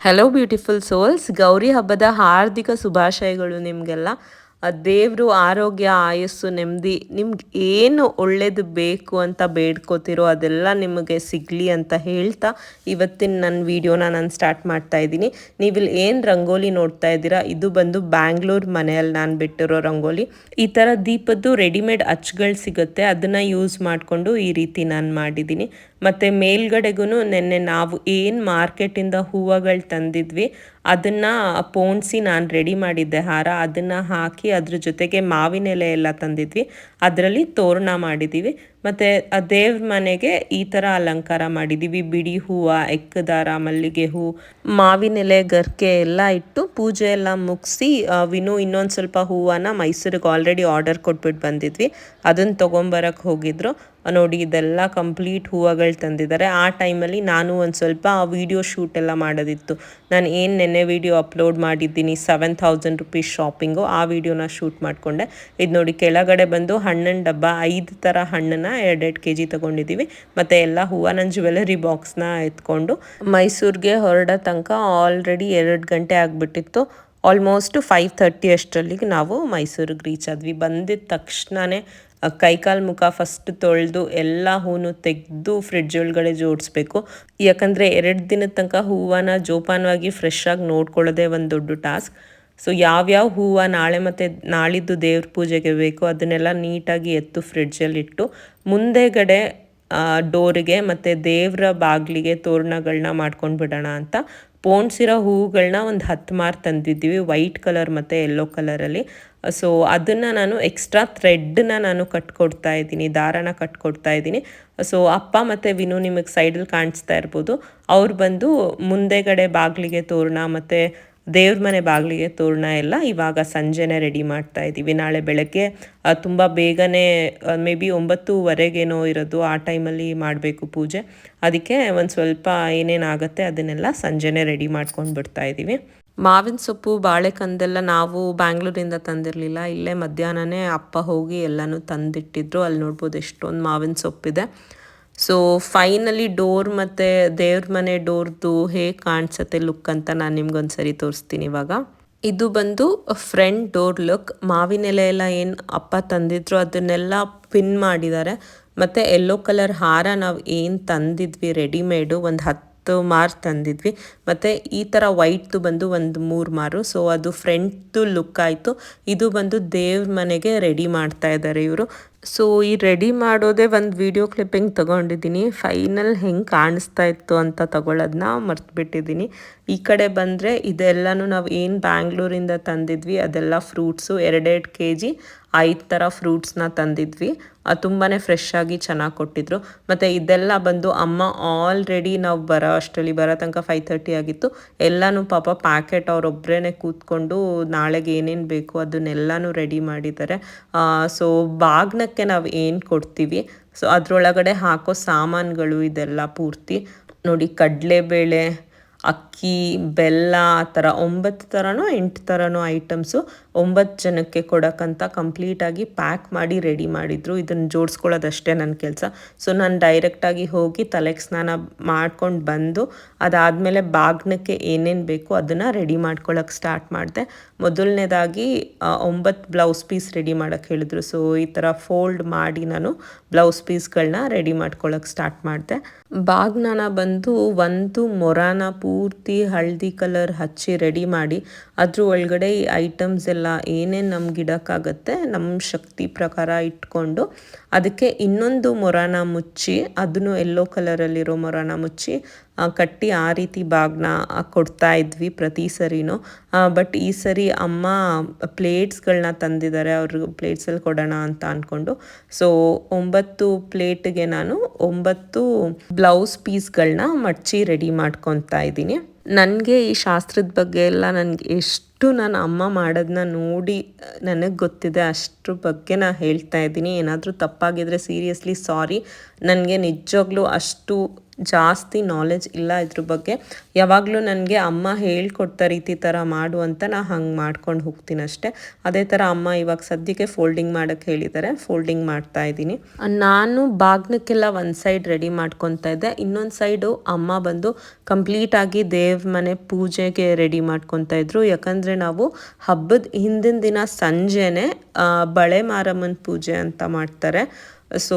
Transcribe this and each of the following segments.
Hello beautiful souls, Gauri ಹಬ್ಬದ ಹಾರ್ದಿಕ ಶುಭಾಶಯಗಳು ನಿಮಗೆಲ್ಲ. ದೇವರು ಆರೋಗ್ಯ, ಆಯಸ್ಸು, ನೆಮ್ಮದಿ, ನಿಮ್ಗೆ ಏನು ಒಳ್ಳೇದು ಬೇಕು ಅಂತ ಬೇಡ್ಕೋತಿರೋ ಅದೆಲ್ಲ ನಿಮಗೆ ಸಿಗಲಿ ಅಂತ ಹೇಳ್ತಾ ಇವತ್ತಿನ ನನ್ನ ವಿಡಿಯೋನ ನಾನು ಸ್ಟಾರ್ಟ್ ಮಾಡ್ತಾ ಇದ್ದೀನಿ. ನೀವಿಲ್ಲಿ ಏನು ರಂಗೋಲಿ ನೋಡ್ತಾ ಇದ್ದೀರಾ, ಇದು ಬಂದು ಬ್ಯಾಂಗ್ಳೂರ್ ಮನೆಯಲ್ಲಿ ನಾನು ಬಿಟ್ಟಿರೋ ರಂಗೋಲಿ. ಈ ಥರ ದೀಪದ್ದು ರೆಡಿಮೇಡ್ ಅಚ್ಚುಗಳು ಸಿಗುತ್ತೆ, ಅದನ್ನು ಯೂಸ್ ಮಾಡಿಕೊಂಡು ಈ ರೀತಿ ನಾನು ಮಾಡಿದ್ದೀನಿ. ಮತ್ತು ಮೇಲ್ಗಡೆಗೂ ನೆನ್ನೆ ನಾವು ಏನು ಮಾರ್ಕೆಟಿಂದ ಹೂವುಗಳು ತಂದಿದ್ವಿ ಅದನ್ನು ಪೋಣಿಸಿ ನಾನು ರೆಡಿ ಮಾಡಿದ್ದೆ ಹಾರ. ಅದನ್ನು ಹಾಕಿ ಅದ್ರ ಜೊತೆಗೆ ಮಾವಿನ ಎಲೆ ಎಲ್ಲ ತಂದಿದ್ವಿ, ಅದರಲ್ಲಿ ತೋರಣ ಮಾಡಿದ್ದೀವಿ. ಮತ್ತು ದೇವ್ರ ಮನೆಗೆ ಈ ಥರ ಅಲಂಕಾರ ಮಾಡಿದ್ದೀವಿ. ಬಿಡಿ ಹೂವು, ಎಕ್ಕದಾರ, ಮಲ್ಲಿಗೆ ಹೂ, ಮಾವಿನ ಎಲೆ, ಗರ್ಕೆ ಎಲ್ಲ ಇಟ್ಟು ಪೂಜೆ ಎಲ್ಲ ಮುಗಿಸಿ ವಿನು ಇನ್ನೊಂದು ಸ್ವಲ್ಪ ಹೂವನ್ನು ಮೈಸೂರಿಗೆ ಆಲ್ರೆಡಿ ಆರ್ಡರ್ ಕೊಟ್ಬಿಟ್ಟು ಬಂದಿದ್ವಿ, ಅದನ್ನು ತೊಗೊಂಬರಕ್ಕೆ ಹೋಗಿದ್ರು. ನೋಡಿ ಇದೆಲ್ಲ ಕಂಪ್ಲೀಟ್ ಹೂವುಗಳು ತಂದಿದ್ದಾರೆ. ಆ ಟೈಮಲ್ಲಿ ನಾನು ಒಂದು ಸ್ವಲ್ಪ ವೀಡಿಯೋ ಶೂಟ್ ಎಲ್ಲ ಮಾಡೋದಿತ್ತು. ನಾನು ಏನು ನೆನ್ನೆ ವೀಡಿಯೋ ಅಪ್ಲೋಡ್ ಮಾಡಿದ್ದೀನಿ 7000 ರುಪೀಸ್ ಶಾಪಿಂಗು, ಆ ವಿಡಿಯೋನ ಶೂಟ್ ಮಾಡಿಕೊಂಡೆ. ಇದು ನೋಡಿ ಕೆಳಗಡೆ ಬಂದು ಹಣ್ಣಿನ ಡಬ್ಬ 5 ಥರ ಹಣ್ಣನ್ನು 2 kg ತೊಗೊಂಡಿದ್ದೀವಿ. ಮತ್ತು ಎಲ್ಲ ಹೂವು ನನ್ನ ಜ್ಯುವೆಲರಿ ಬಾಕ್ಸ್ನ ಎತ್ಕೊಂಡು ಮೈಸೂರಿಗೆ ಹೊರಡೋ ತನಕ ಆಲ್ರೆಡಿ 2 ಗಂಟೆ ಆಗಿಬಿಟ್ಟಿತ್ತು. ಆಲ್ಮೋಸ್ಟ್ 5:30 ಅಷ್ಟರಲ್ಲಿಗೆ ನಾವು ಮೈಸೂರಿಗೆ ರೀಚ್ ಆದ್ವಿ. ಬಂದಿದ್ದ ತಕ್ಷಣವೇ ಕೈಕಾಲು ಮುಖ ಫಸ್ಟ್ ತೊಳೆದು ಎಲ್ಲ ಹೂನು ತೆಗೆದು ಫ್ರಿಡ್ಜ್ ಒಳಗಡೆ ಜೋಡಿಸ್ಬೇಕು. ಯಾಕಂದರೆ 2 ದಿನದ ತನಕ ಹೂವನ್ನು ಜೋಪಾನವಾಗಿ ಫ್ರೆಶ್ ಆಗಿ ನೋಡ್ಕೊಳ್ಳೋದೇ ಒಂದು ದೊಡ್ಡ ಟಾಸ್ಕ್. ಸೊ ಯಾವ್ಯಾವ ಹೂವು ನಾಳೆ ಮತ್ತು ನಾಳಿದ್ದು ದೇವ್ರ ಪೂಜೆಗೆ ಬೇಕು ಅದನ್ನೆಲ್ಲ ನೀಟಾಗಿ ಎತ್ತು ಫ್ರಿಡ್ಜಲ್ಲಿಟ್ಟು ಮುಂದೆಗಡೆ ಡೋರಿಗೆ ಮತ್ತು ದೇವರ ಬಾಗಿಲಿಗೆ ತೋರಣಗಳನ್ನ ಮಾಡ್ಕೊಂಡು ಬಿಡೋಣ ಅಂತ ಪೋಣಿಸಿರೋ ಹೂವುಗಳನ್ನ ಒಂದು 10 ಮಾರು ತಂದಿದ್ದೀವಿ, ವೈಟ್ ಕಲರ್ ಮತ್ತು ಯೆಲ್ಲೋ ಕಲರಲ್ಲಿ. ಸೊ ಅದನ್ನು ನಾನು ಎಕ್ಸ್ಟ್ರಾ ಥ್ರೆಡ್ನ ನಾನು ಕಟ್ಕೊಡ್ತಾ ಇದ್ದೀನಿ, ದಾರನ ಕಟ್ಕೊಡ್ತಾ ಇದ್ದೀನಿ. ಸೊ ಅಪ್ಪ ಮತ್ತು ವಿನು ನಿಮಗೆ ಸೈಡಲ್ಲಿ ಕಾಣಿಸ್ತಾ ಇರ್ಬೋದು, ಅವ್ರು ಬಂದು ಮುಂದೆಗಡೆ ಬಾಗಿಲಿಗೆ ತೋರಣ ಮತ್ತು ದೇವ್ರ ಮನೆ ಬಾಗಿಲಿಗೆ ತೋರಣ ಎಲ್ಲ ಇವಾಗ ಸಂಜೆನೇ ರೆಡಿ ಮಾಡ್ತಾ ಇದ್ದೀವಿ. ನಾಳೆ ಬೆಳಗ್ಗೆ ತುಂಬ ಬೇಗನೆ ಮೇ ಬಿ 9:15 ಇರೋದು, ಆ ಟೈಮಲ್ಲಿ ಮಾಡಬೇಕು ಪೂಜೆ. ಅದಕ್ಕೆ ಒಂದು ಸ್ವಲ್ಪ ಏನೇನಾಗುತ್ತೆ ಅದನ್ನೆಲ್ಲ ಸಂಜೆನೇ ರೆಡಿ ಮಾಡ್ಕೊಂಡು ಬಿಡ್ತಾ ಇದ್ದೀವಿ. ಮಾವಿನ ಸೊಪ್ಪು, ಬಾಳೆಕಂದೆಲ್ಲ ನಾವು ಬ್ಯಾಂಗ್ಳೂರಿಂದ ತಂದಿರಲಿಲ್ಲ, ಇಲ್ಲೇ ಮಧ್ಯಾಹ್ನನೇ ಅಪ್ಪ ಹೋಗಿ ಎಲ್ಲನೂ ತಂದಿಟ್ಟಿದ್ರು. ಅಲ್ಲಿ ನೋಡ್ಬೋದು ಎಷ್ಟೊಂದು ಮಾವಿನ ಸೊಪ್ಪಿದೆ. ಸೊ ಫೈನಲಿ ಡೋರ್ ಮತ್ತು ದೇವ್ರ ಮನೆ ಡೋರ್ದು ಹೇಗೆ ಕಾಣಿಸುತ್ತೆ ಲುಕ್ ಅಂತ ನಾನು ನಿಮ್ಗೊಂದು ಸರಿ ತೋರಿಸ್ತೀನಿ ಇವಾಗ. ಇದು ಬಂದು ಫ್ರಂಟ್ ಡೋರ್ ಲುಕ್. ಮಾವಿನ ಎಲೆ ಎಲ್ಲ ಏನು ಅಪ್ಪ ತಂದಿದ್ರು ಅದನ್ನೆಲ್ಲ ಪಿನ್ ಮಾಡಿದ್ದಾರೆ. ಮತ್ತು ಯೆಲ್ಲೋ ಕಲರ್ ಹಾರ ನಾವು ಏನು ತಂದಿದ್ವಿ ರೆಡಿಮೇಡು ಒಂದು 10 ಮಾರು ತಂದಿದ್ವಿ. ಮತ್ತು ಈ ಥರ ವೈಟ್ದು ಬಂದು ಒಂದು 3 ಮಾರು. ಸೊ ಅದು ಫ್ರಂಟ್ದು ಲುಕ್ ಆಯಿತು. ಇದು ಬಂದು ದೇವ್ರ ಮನೆಗೆ ರೆಡಿ ಮಾಡ್ತಾ ಇದ್ದಾರೆ ಇವರು. ಸೊ ಈ ರೆಡಿ ಮಾಡೋದೇ ಒಂದು ವಿಡಿಯೋ ಕ್ಲಿಪ್ಪಿಂಗ್ ತೊಗೊಂಡಿದ್ದೀನಿ. ಫೈನಲ್ ಹೆಂಗೆ ಕಾಣಿಸ್ತಾ ಇತ್ತು ಅಂತ ತಗೊಳ್ಳೋದನ್ನ ಮರ್ತುಬಿಟ್ಟಿದ್ದೀನಿ. ಈ ಕಡೆ ಬಂದರೆ ಇದೆಲ್ಲನೂ ನಾವು ಏನು ಬ್ಯಾಂಗ್ಳೂರಿಂದ ತಂದಿದ್ವಿ ಅದೆಲ್ಲ ಫ್ರೂಟ್ಸು 2 kg 5 ಥರ ಫ್ರೂಟ್ಸ್ನ ತಂದಿದ್ವಿ. ತುಂಬಾ ಫ್ರೆಶ್ ಆಗಿ ಚೆನ್ನಾಗಿ ಕೊಟ್ಟಿದ್ರು. ಮತ್ತು ಇದೆಲ್ಲ ಬಂದು ಅಮ್ಮ ಆಲ್ರೆಡಿ ನಾವು ಬರೋ ಅಷ್ಟರಲ್ಲಿ ಬರೋ ತನಕ 5:30 ಆಗಿತ್ತು. ಎಲ್ಲನೂ ಪಾಪ ಪ್ಯಾಕೆಟ್ ಅವರೊಬ್ಬರೇ ಕೂತ್ಕೊಂಡು ನಾಳೆಗೆ ಏನೇನು ಬೇಕು ಅದನ್ನೆಲ್ಲನೂ ರೆಡಿ ಮಾಡಿದ್ದಾರೆ. ಸೊ ಬಾಗ್ನಕ್ಕೆ ನಾವು ಏನು ಕೊಡ್ತೀವಿ ಸೊ ಅದರೊಳಗಡೆ ಹಾಕೋ ಸಾಮಾನುಗಳು ಇದೆಲ್ಲ ಪೂರ್ತಿ ನೋಡಿ. ಕಡಲೆಬೇಳೆ, ಅಕ್ಕಿ, ಬೆಲ್ಲ, ಆ ಥರ 9 ಥರನೋ 8 ಥರನೋ ಐಟಮ್ಸು 9 ಜನಕ್ಕೆ ಕೊಡೋಕ್ಕಂತ ಕಂಪ್ಲೀಟಾಗಿ ಪ್ಯಾಕ್ ಮಾಡಿ ರೆಡಿ ಮಾಡಿದರು. ಇದನ್ನು ಜೋಡಿಸ್ಕೊಳ್ಳೋದಷ್ಟೇ ನನ್ನ ಕೆಲಸ. ಸೊ ನಾನು ಡೈರೆಕ್ಟಾಗಿ ಹೋಗಿ ತಲೆಗೆ ಸ್ನಾನ ಮಾಡ್ಕೊಂಡು ಬಂದು ಅದಾದಮೇಲೆ ಬಾಗ್ನಕ್ಕೆ ಏನೇನು ಬೇಕು ಅದನ್ನು ರೆಡಿ ಮಾಡ್ಕೊಳ್ಳೋಕೆ ಸ್ಟಾರ್ಟ್ ಮಾಡಿದೆ. ಮೊದಲನೇದಾಗಿ 9 ಬ್ಲೌಸ್ ಪೀಸ್ ರೆಡಿ ಮಾಡೋಕ್ಕೆ ಹೇಳಿದ್ರು. ಸೊ ಈ ಥರ ಫೋಲ್ಡ್ ಮಾಡಿ ನಾನು ಬ್ಲೌಸ್ ಪೀಸ್ಗಳನ್ನ ರೆಡಿ ಮಾಡ್ಕೊಳ್ಳೋಕೆ ಸ್ಟಾರ್ಟ್ ಮಾಡಿದೆ. ಬಾಗ್ನನ ಬಂದು ಒಂದು ಮೊರಾನ ಪೂರ್ತಿ ಹಳದಿ ಕಲರ್ ಹಚ್ಚಿ ರೆಡಿ ಮಾಡಿ ಅದ್ರ ಒಳಗಡೆ ಈ ಐಟಮ್ಸ್ ಎಲ್ಲ ಏನೇನು ನಮ್ಗೆ ಇಡೋಕ್ಕಾಗತ್ತೆ ನಮ್ಮ ಶಕ್ತಿ ಪ್ರಕಾರ ಇಟ್ಕೊಂಡು ಅದಕ್ಕೆ ಇನ್ನೊಂದು ಮೊರಾನ ಮುಚ್ಚಿ ಅದನ್ನು ಯೆಲ್ಲೋ ಕಲರಲ್ಲಿರೋ ಮೊರಾನ ಮುಚ್ಚಿ ಕಟ್ಟಿ ಆ ರೀತಿ ಬಾಗ್ನ ಕೊಡ್ತಾ ಇದ್ವಿ ಪ್ರತಿ ಸರಿನೂ. ಬಟ್ ಈ ಸರಿ ಅಮ್ಮ ಪ್ಲೇಟ್ಸ್ಗಳನ್ನ ತಂದಿದ್ದಾರೆ, ಅವ್ರಿಗೆ ಪ್ಲೇಟ್ಸಲ್ಲಿ ಕೊಡೋಣ ಅಂತ ಅಂದ್ಕೊಂಡು. ಸೊ 9 ಪ್ಲೇಟ್ಗೆ ನಾನು 9 ಬ್ಲೌಸ್ ಪೀಸ್ಗಳನ್ನ ಮಡ್ಚಿ ರೆಡಿ ಮಾಡ್ಕೊತಾ ಇದ್ದೀನಿ. ನನಗೆ ಈ ಶಾಸ್ತ್ರದ ಬಗ್ಗೆ ಎಲ್ಲ ನನಗೆ ಎಷ್ಟು ನನ್ನ ಅಮ್ಮ ಮಾಡೋದನ್ನ ನೋಡಿ ನನಗೆ ಗೊತ್ತಿದೆ ಅಷ್ಟ್ರ ಬಗ್ಗೆ ನಾನು ಹೇಳ್ತಾ ಇದ್ದೀನಿ. ಏನಾದರೂ ತಪ್ಪಾಗಿದ್ದರೆ ಸೀರಿಯಸ್ಲಿ ಸಾರಿ. ನನಗೆ ನಿಜವಾಗ್ಲೂ ಅಷ್ಟು ಜಾಸ್ತಿ ನಾಲೆಜ್ ಇಲ್ಲ ಇದ್ರ ಬಗ್ಗೆ. ಯಾವಾಗಲೂ ನನಗೆ ಅಮ್ಮ ಹೇಳ್ಕೊಡ್ತಾರೆ ಈ ಥರ ಮಾಡು ಅಂತ, ನಾನು ಹಂಗೆ ಮಾಡ್ಕೊಂಡು ಹೋಗ್ತೀನಿ ಅಷ್ಟೇ. ಅದೇ ಥರ ಅಮ್ಮ ಇವಾಗ ಸದ್ಯಕ್ಕೆ ಫೋಲ್ಡಿಂಗ್ ಮಾಡೋಕ್ಕೆ ಹೇಳಿದ್ದಾರೆ, ಫೋಲ್ಡಿಂಗ್ ಮಾಡ್ತಾ ಇದ್ದೀನಿ. ನಾನು ಬಾಗ್ನಕ್ಕೆಲ್ಲ ಒಂದು ಸೈಡ್ ರೆಡಿ ಮಾಡ್ಕೊತಾ ಇದ್ದೆ, ಇನ್ನೊಂದು ಸೈಡು ಅಮ್ಮ ಬಂದು ಕಂಪ್ಲೀಟಾಗಿ ದೇವ್ರ ಮನೆ ಪೂಜೆಗೆ ರೆಡಿ ಮಾಡ್ಕೊತಾ ಇದ್ರು. ಯಾಕಂದರೆ ನಾವು ಹಬ್ಬದ ಹಿಂದಿನ ದಿನ ಸಂಜೆನೇ ಬಳೆ ಮಾರಮ್ಮನ ಪೂಜೆ ಅಂತ ಮಾಡ್ತಾರೆ. ಸೊ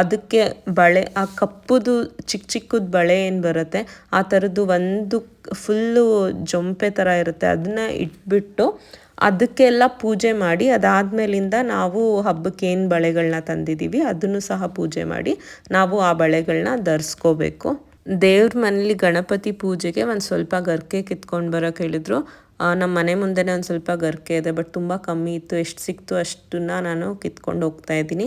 ಅದಕ್ಕೆ ಬಳೆ, ಆ ಕಪ್ಪುದು ಚಿಕ್ಕ ಚಿಕ್ಕದು ಬಳೆ ಏನು ಬರುತ್ತೆ ಆ ಥರದ್ದು ಒಂದು ಫುಲ್ಲು ಜೊಂಪೆ ಥರ ಇರುತ್ತೆ, ಅದನ್ನ ಇಟ್ಬಿಟ್ಟು ಅದಕ್ಕೆಲ್ಲ ಪೂಜೆ ಮಾಡಿ ಅದಾದಮೇಲಿಂದ ನಾವು ಹಬ್ಬಕ್ಕೆ ಏನು ಬಳೆಗಳನ್ನ ತಂದಿದ್ದೀವಿ ಅದನ್ನು ಸಹ ಪೂಜೆ ಮಾಡಿ ನಾವು ಆ ಬಳೆಗಳನ್ನ ಧರಿಸ್ಕೋಬೇಕು. ದೇವ್ರ ಮನೇಲಿ ಗಣಪತಿ ಪೂಜೆಗೆ ಒಂದು ಸ್ವಲ್ಪ ಗರ್ಕೆ ಕಿತ್ಕೊಂಡು ಬರೋಕೆ ಹೇಳಿದ್ರು. ನಮ್ಮ ಮನೆ ಮುಂದೆನೇ ಒಂದು ಸ್ವಲ್ಪ ಗರ್ಕೆ ಇದೆ, ಬಟ್ ತುಂಬ ಕಮ್ಮಿ ಇತ್ತು, ಎಷ್ಟು ಸಿಕ್ತು ಅಷ್ಟನ್ನ ನಾನು ಕಿತ್ಕೊಂಡು ಹೋಗ್ತಾ ಇದ್ದೀನಿ.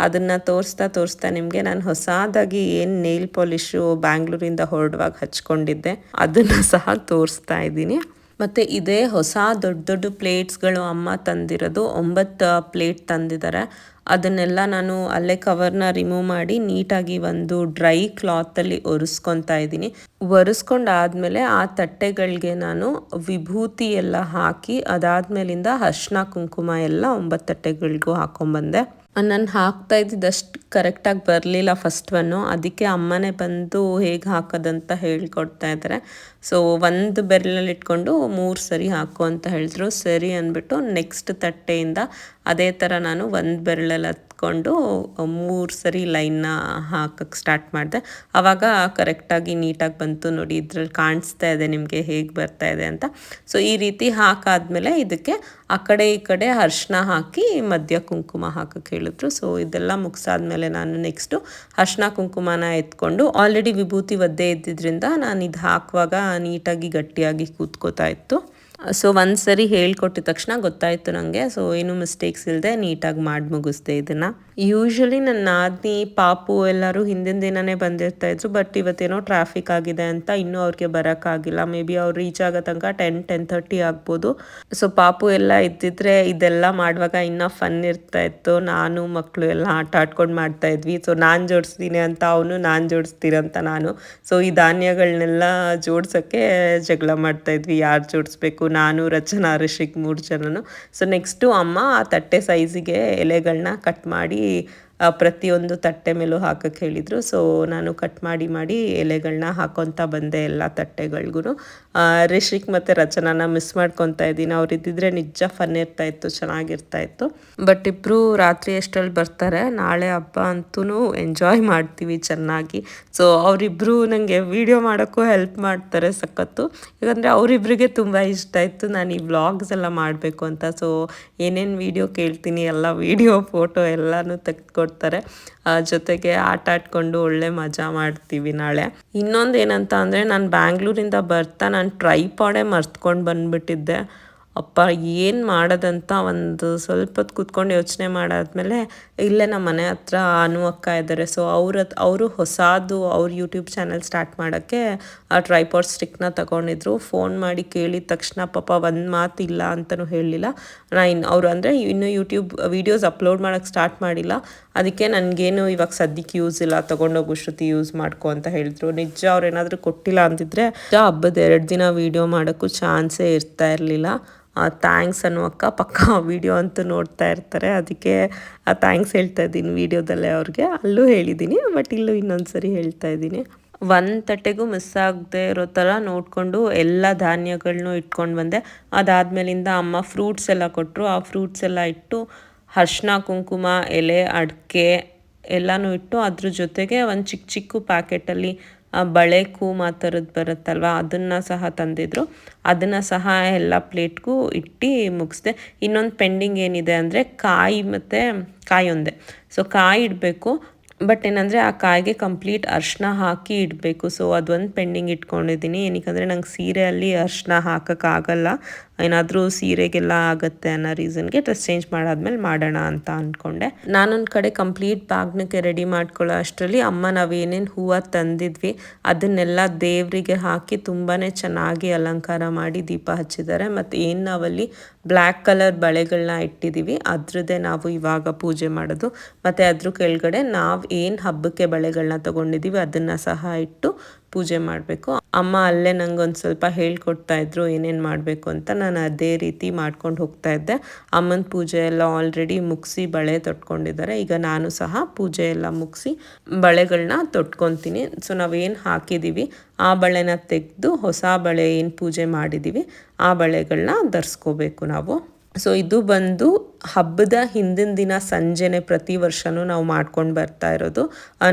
ಅದನ್ನು ತೋರಿಸ್ತಾ ನಿಮಗೆ ನಾನು ಹೊಸದಾಗಿ ಏನು ನೇಲ್ ಪಾಲಿಶು ಬ್ಯಾಂಗ್ಳೂರಿಂದ ಹೊರಡುವಾಗ ಹಚ್ಕೊಂಡಿದ್ದೆ ಅದನ್ನು ಸಹ ತೋರಿಸ್ತಾ ಇದ್ದೀನಿ. ಮತ್ತು ಇದೇ ಹೊಸ ದೊಡ್ಡ ದೊಡ್ಡ ಪ್ಲೇಟ್ಸ್ಗಳು ಅಮ್ಮ ತಂದಿರೋದು, 9 ಪ್ಲೇಟ್ ತಂದಿದ್ದಾರೆ. ಅದನ್ನೆಲ್ಲ ನಾನು ಅಲ್ಲೇ ಕವರ್ನ ರಿಮೂವ್ ಮಾಡಿ ನೀಟಾಗಿ ಒಂದು ಡ್ರೈ ಕ್ಲಾತಲ್ಲಿ ಒರೆಸ್ಕೊತಾ ಇದ್ದೀನಿ. ಒರೆಸ್ಕೊಂಡಾದ್ಮೇಲೆ ಆ ತಟ್ಟೆಗಳಿಗೆ ನಾನು ವಿಭೂತಿ ಎಲ್ಲ ಹಾಕಿ ಅದಾದ್ಮೇಲಿಂದ ಅರಿಶಿನ ಕುಂಕುಮ ಎಲ್ಲ 9 ತಟ್ಟೆಗಳಿಗೂ ಹಾಕೊಂಡ್ಬಂದೆ. ನಾನು ಹಾಕ್ತಾ ಇದ್ದಿದ್ದಷ್ಟು ಕರೆಕ್ಟಾಗಿ ಬರಲಿಲ್ಲ ಫಸ್ಟ್ ಒನ್ನು, ಅದಕ್ಕೆ ಅಮ್ಮನೇ ಬಂದು ಹೇಗೆ ಹಾಕೋದಂತ ಹೇಳ್ಕೊಡ್ತಾ ಇದ್ದಾರೆ. ಸೊ ಒಂದು ಬೆರಳಲ್ಲಿ ಇಟ್ಕೊಂಡು 3 ಸರಿ ಹಾಕು ಅಂತ ಹೇಳಿದ್ರು. ಸರಿ ಅಂದ್ಬಿಟ್ಟು ನೆಕ್ಸ್ಟ್ ತಟ್ಟೆಯಿಂದ ಅದೇ ಥರ ನಾನು ಒಂದು ಬೆರಳಲ್ಲಿ ಹತ್ಕೊಂಡು 3 ಸರಿ ಲೈನ್ನ ಹಾಕಕ್ಕೆ ಸ್ಟಾರ್ಟ್ ಮಾಡಿದೆ. ಆವಾಗ ಕರೆಕ್ಟಾಗಿ ನೀಟಾಗಿ ಬಂತು ನೋಡಿ, ಇದ್ರಲ್ಲಿ ಕಾಣಿಸ್ತಾ ಇದೆ ನಿಮಗೆ ಹೇಗೆ ಬರ್ತಾ ಇದೆ ಅಂತ. ಸೊ ಈ ರೀತಿ ಹಾಕಾದ್ಮೇಲೆ ಇದಕ್ಕೆ ಆ ಕಡೆ ಈ ಕಡೆ ಅರಿಶಿನ ಹಾಕಿ ಮಧ್ಯ ಕುಂಕುಮ ಹಾಕಕ್ಕೆ ಹೇಳಿದ್ರು. ಸೊ ಇದೆಲ್ಲ ಮುಗಿಸಾದ್ಮೇಲೆ ನಾನು ನೆಕ್ಸ್ಟು ಅರಿಶಿನ ಕುಂಕುಮನ ಎತ್ಕೊಂಡು, ಆಲ್ರೆಡಿ ವಿಭೂತಿ ಒದ್ದೆ ಇದ್ದಿದ್ದರಿಂದ ನಾನು ಇದು ಹಾಕುವಾಗ ನೀಟಾಗಿ ಗಟ್ಟಿಯಾಗಿ ಕೂತ್ಕೋತಾ ಇತ್ತು. ಸೊ ಒಂದು ಸರಿ ಹೇಳ್ಕೊಟ್ಟಿದ ತಕ್ಷಣ ಗೊತ್ತಾಯಿತು ನನಗೆ. ಸೊ ಏನು ಮಿಸ್ಟೇಕ್ಸ್ ಇಲ್ಲದೆ ನೀಟಾಗಿ ಮಾಡಿ ಮುಗಿಸ್ದೆ ಇದನ್ನು. ಯೂಶ್ವಲಿ ನನ್ನ ನಾದಿನಿ ಪಾಪು ಎಲ್ಲರೂ ಹಿಂದಿನ ದಿನವೇ ಬಂದಿರ್ತಾಯಿದ್ರು, ಬಟ್ ಇವತ್ತೇನೋ ಟ್ರಾಫಿಕ್ ಆಗಿದೆ ಅಂತ ಇನ್ನೂ ಅವ್ರಿಗೆ ಬರೋಕ್ಕಾಗಿಲ್ಲ. ಮೇ ಬಿ ಅವ್ರು ರೀಚ್ ಆಗೋ ತನಕ 10-10:30 ಆಗ್ಬೋದು. ಸೊ ಪಾಪು ಎಲ್ಲ ಇದ್ದಿದ್ರೆ ಇದೆಲ್ಲ ಮಾಡುವಾಗ ಇನ್ನೂ ಫನ್ ಇರ್ತಾಯಿತ್ತು. ನಾನು ಮಕ್ಕಳು ಎಲ್ಲ ಆಟ ಆಡ್ಕೊಂಡು ಮಾಡ್ತಾಯಿದ್ವಿ. ಸೊ ನಾನು ಜೋಡಿಸ್ತೀನಿ ಅಂತ ಅವನು, ನಾನು ಜೋಡಿಸ್ತೀರಂತ ನಾನು. ಸೊ ಈ ಧಾನ್ಯಗಳನ್ನೆಲ್ಲ ಜೋಡ್ಸೋಕ್ಕೆ ಜಗಳ ಮಾಡ್ತಾಯಿದ್ವಿ, ಯಾರು ಜೋಡಿಸ್ಬೇಕು, ನಾನು, ರಚನಾ, ರಿಷಿಕ್ 3 ಜನನು. ಸೊ ನೆಕ್ಸ್ಟು ಅಮ್ಮ ಆ ತಟ್ಟೆ ಸೈಜಿಗೆ ಎಲೆಗಳನ್ನ ಕಟ್ ಮಾಡಿ ಪ್ರತಿಯೊಂದು ತಟ್ಟೆ ಮೇಲೂ ಹಾಕಕ್ಕೆ ಹೇಳಿದರು. ಸೊ ನಾನು ಕಟ್ ಮಾಡಿ ಎಲೆಗಳನ್ನ ಹಾಕೊತಾ ಬಂದೆ ಎಲ್ಲ ತಟ್ಟೆಗಳಿಗೂ. ರಿಷಿಕ್ ಮತ್ತು ರಚನಾನ ಮಿಸ್ ಮಾಡ್ಕೊತಾ ಇದ್ದೀನಿ, ಅವ್ರು ಇದ್ದಿದ್ರೆ ನಿಜ ಫನ್ ಇರ್ತಾಯಿತ್ತು, ಚೆನ್ನಾಗಿರ್ತಾಯಿತ್ತು. ಬಟ್ ಇಬ್ಬರು ರಾತ್ರಿ ಎಷ್ಟರಲ್ಲಿ ಬರ್ತಾರೆ, ನಾಳೆ ಹಬ್ಬ ಅಂತೂ ಎಂಜಾಯ್ ಮಾಡ್ತೀವಿ ಚೆನ್ನಾಗಿ. ಸೊ ಅವರಿಬ್ಬರು ನನಗೆ ವೀಡಿಯೋ ಮಾಡೋಕ್ಕೂ ಹೆಲ್ಪ್ ಮಾಡ್ತಾರೆ ಸಖತ್ತು, ಯಾಕಂದರೆ ಅವರಿಬ್ಬರಿಗೆ ತುಂಬ ಇಷ್ಟ ಇತ್ತು ನಾನು ಈ ವ್ಲಾಗ್ಸ್ ಎಲ್ಲ ಮಾಡಬೇಕು ಅಂತ. ಸೊ ಏನೇನು ವೀಡಿಯೋ ಕೇಳ್ತೀನಿ ಎಲ್ಲ ವೀಡಿಯೋ ಫೋಟೋ ಎಲ್ಲನೂ ತೆಗೆದುಕೊಡ್ತಾರೆ. ಜೊತೆಗೆ ಆಟ ಆಡ್ಕೊಂಡು ಒಳ್ಳೆ ಮಜಾ ಮಾಡ್ತೀವಿ ನಾಳೆ. ಇನ್ನೊಂದು ಏನಂತ ಅಂದರೆ, ನಾನು ಬ್ಯಾಂಗ್ಳೂರಿಂದ ಬರ್ತಾ ನಾನು ಟ್ರೈಪಾಡೇ ಮರ್ತ್ಕೊಂಡು ಬಂದುಬಿಟ್ಟಿದ್ದೆ. ಅಪ್ಪ ಏನು ಮಾಡೋದಂತ ಒಂದು ಸ್ವಲ್ಪ ಹೊತ್ತು ಕೂತ್ಕೊಂಡು ಯೋಚನೆ ಮಾಡಾದ್ಮೇಲೆ ಇಲ್ಲೇ ನಮ್ಮ ಮನೆ ಹತ್ರ ಅನು ಅಕ್ಕ ಇದ್ದಾರೆ. ಸೊ ಅವರು ಹೊಸದು ಅವ್ರ ಯೂಟ್ಯೂಬ್ ಚಾನಲ್ ಸ್ಟಾರ್ಟ್ ಮಾಡೋಕ್ಕೆ ಆ ಟ್ರೈಪಾಡ್ ಸ್ಟಿಕ್ನ ತಗೊಂಡಿದ್ರು. ಫೋನ್ ಮಾಡಿ ಕೇಳಿದ ತಕ್ಷಣ ಪಾಪ ಒಂದು ಮಾತು ಇಲ್ಲ ಅಂತಲೂ ಹೇಳಲಿಲ್ಲ. ಅವರು ಅಂದರೆ ಇನ್ನೂ ಯೂಟ್ಯೂಬ್ ವೀಡಿಯೋಸ್ ಅಪ್ಲೋಡ್ ಮಾಡೋಕ್ಕೆ ಸ್ಟಾರ್ಟ್ ಮಾಡಿಲ್ಲ, ಅದಕ್ಕೆ ನನಗೇನು ಇವಾಗ ಸದ್ಯಕ್ಕೆ ಯೂಸ್ ಇಲ್ಲ, ತೊಗೊಂಡೋಗು ಶ್ರುತಿ ಯೂಸ್ ಮಾಡ್ಕೊ ಅಂತ ಹೇಳಿದ್ರು. ನಿಜ ಅವ್ರೇನಾದರೂ ಕೊಟ್ಟಿಲ್ಲ ಅಂತಿದ್ರೆ ಹಬ್ಬದ 2 ದಿನ ವೀಡಿಯೋ ಮಾಡೋಕ್ಕೂ ಚಾನ್ಸೇ ಇರ್ತಾ ಇರಲಿಲ್ಲ. ಥ್ಯಾಂಕ್ಸ್ ಅನ್ನು ಅಕ್ಕ ಪಕ್ಕ ವೀಡಿಯೋ ಅಂತೂ ನೋಡ್ತಾ ಇರ್ತಾರೆ, ಅದಕ್ಕೆ ಥ್ಯಾಂಕ್ಸ್ ಹೇಳ್ತಾ ಇದ್ದೀನಿ ವೀಡಿಯೋದಲ್ಲೇ ಅವ್ರಿಗೆ. ಅಲ್ಲೂ ಹೇಳಿದ್ದೀನಿ, ಬಟ್ ಇಲ್ಲೂ ಇನ್ನೊಂದು ಸರಿ ಹೇಳ್ತಾ ಇದ್ದೀನಿ. ಒಂದು ತಟ್ಟೆಗೂ ಮಿಸ್ ಆಗದೆ ಇರೋ ಥರ ನೋಡಿಕೊಂಡು ಎಲ್ಲ ಧಾನ್ಯಗಳನ್ನೂ ಇಟ್ಕೊಂಡು ಬಂದೆ. ಅದಾದಮೇಲಿಂದ ಅಮ್ಮ ಫ್ರೂಟ್ಸ್ ಎಲ್ಲ ಕೊಟ್ಟರು. ಆ ಫ್ರೂಟ್ಸ್ ಎಲ್ಲ ಇಟ್ಟು ಅರಿಶಿನ ಕುಂಕುಮ ಎಲೆ ಅಡಿಕೆ ಎಲ್ಲನೂ ಇಟ್ಟು, ಅದ್ರ ಜೊತೆಗೆ ಒಂದು ಚಿಕ್ಕ ಪ್ಯಾಕೆಟಲ್ಲಿ ಬಳೆ ಕೂಮ್ ಆ ಥರದ್ದು ಬರುತ್ತಲ್ವ, ಅದನ್ನು ಸಹ ತಂದಿದ್ರು. ಅದನ್ನು ಸಹ ಎಲ್ಲ ಪ್ಲೇಟ್ಗೂ ಇಟ್ಟು ಮುಗಿಸ್ದೆ. ಇನ್ನೊಂದು ಪೆಂಡಿಂಗ್ ಏನಿದೆ ಅಂದರೆ ಕಾಯಿ ಒಂದೇ. ಸೊ ಕಾಯಿ ಇಡಬೇಕು, ಬಟ್ ಏನಂದರೆ ಆ ಕಾಯಿಗೆ ಕಂಪ್ಲೀಟ್ ಅರಿಶಿನ ಹಾಕಿ ಇಡಬೇಕು. ಸೊ ಅದೊಂದು ಪೆಂಡಿಂಗ್ ಇಟ್ಕೊಂಡಿದ್ದೀನಿ. ಏನಕ್ಕೆ ನಂಗೆ ಸೀರೆಯಲ್ಲಿ ಅರಿಶಿನ ಹಾಕೋಕ್ಕಾಗಲ್ಲ, ಏನಾದರೂ ಸೀರೆಗೆಲ್ಲ ಆಗುತ್ತೆ ಅನ್ನೋ ರೀಸನ್ಗೆ ಡ್ರೆಸ್ ಚೇಂಜ್ ಮಾಡಾದ್ಮೇಲೆ ಮಾಡೋಣ ಅಂತ ಅಂದ್ಕೊಂಡೆ. ನಾನೊಂದು ಕಡೆ ಕಂಪ್ಲೀಟ್ ಬಾಗ್ನಕ್ಕೆ ರೆಡಿ ಮಾಡ್ಕೊಳ್ಳೋ ಅಷ್ಟರಲ್ಲಿ ಅಮ್ಮ ನಾವೇನೇನು ಹೂವು ತಂದಿದ್ವಿ ಅದನ್ನೆಲ್ಲ ದೇವರಿಗೆ ಹಾಕಿ ತುಂಬಾ ಚೆನ್ನಾಗಿ ಅಲಂಕಾರ ಮಾಡಿ ದೀಪ ಹಚ್ಚಿದ್ದಾರೆ. ಮತ್ತು ಏನು ನಾವಲ್ಲಿ ಬ್ಲ್ಯಾಕ್ ಕಲರ್ ಬಳೆಗಳನ್ನ ಇಟ್ಟಿದ್ದೀವಿ, ಅದ್ರದ್ದೇ ನಾವು ಇವಾಗ ಪೂಜೆ ಮಾಡೋದು. ಮತ್ತು ಅದ್ರ ಕೆಳಗಡೆ ನಾವು ಏನು ಹಬ್ಬಕ್ಕೆ ಬಳೆಗಳನ್ನ ತೊಗೊಂಡಿದ್ದೀವಿ ಅದನ್ನು ಸಹ ಇಟ್ಟು ಪೂಜೆ ಮಾಡಬೇಕು. ಅಮ್ಮ ಅಲ್ಲೇ ನಂಗೊಂದು ಸ್ವಲ್ಪ ಹೇಳ್ಕೊಡ್ತಾ ಇದ್ರು ಏನೇನು ಮಾಡಬೇಕು ಅಂತ. ನಾನು ಅದೇ ರೀತಿ ಮಾಡ್ಕೊಂಡು ಹೋಗ್ತಾ ಇದ್ದೆ. ಅಮ್ಮನ ಪೂಜೆ ಎಲ್ಲ ಆಲ್ರೆಡಿ ಮುಗಿಸಿ ಬಳೆ ತೊಟ್ಕೊಂಡಿದ್ದಾರೆ. ಈಗ ನಾನು ಸಹ ಪೂಜೆ ಎಲ್ಲ ಮುಗಿಸಿ ಬಳೆಗಳನ್ನ ತೊಟ್ಕೊತೀನಿ. ಸೊ ನಾವೇನು ಹಾಕಿದ್ದೀವಿ ಆ ಬಳೆನ ತೆಗೆದು ಹೊಸ ಬಳೆ ಏನು ಪೂಜೆ ಮಾಡಿದ್ದೀವಿ ಆ ಬಳೆಗಳನ್ನ ಧರಿಸ್ಕೋಬೇಕು ನಾವು. ಸೊ ಇದು ಬಂದು ಹಬ್ಬದ ಹಿಂದಿನ ದಿನ ಸಂಜೆನೆ ಪ್ರತಿ ವರ್ಷವೂ ನಾವು ಮಾಡ್ಕೊಂಡು ಬರ್ತಾ ಇರೋದು.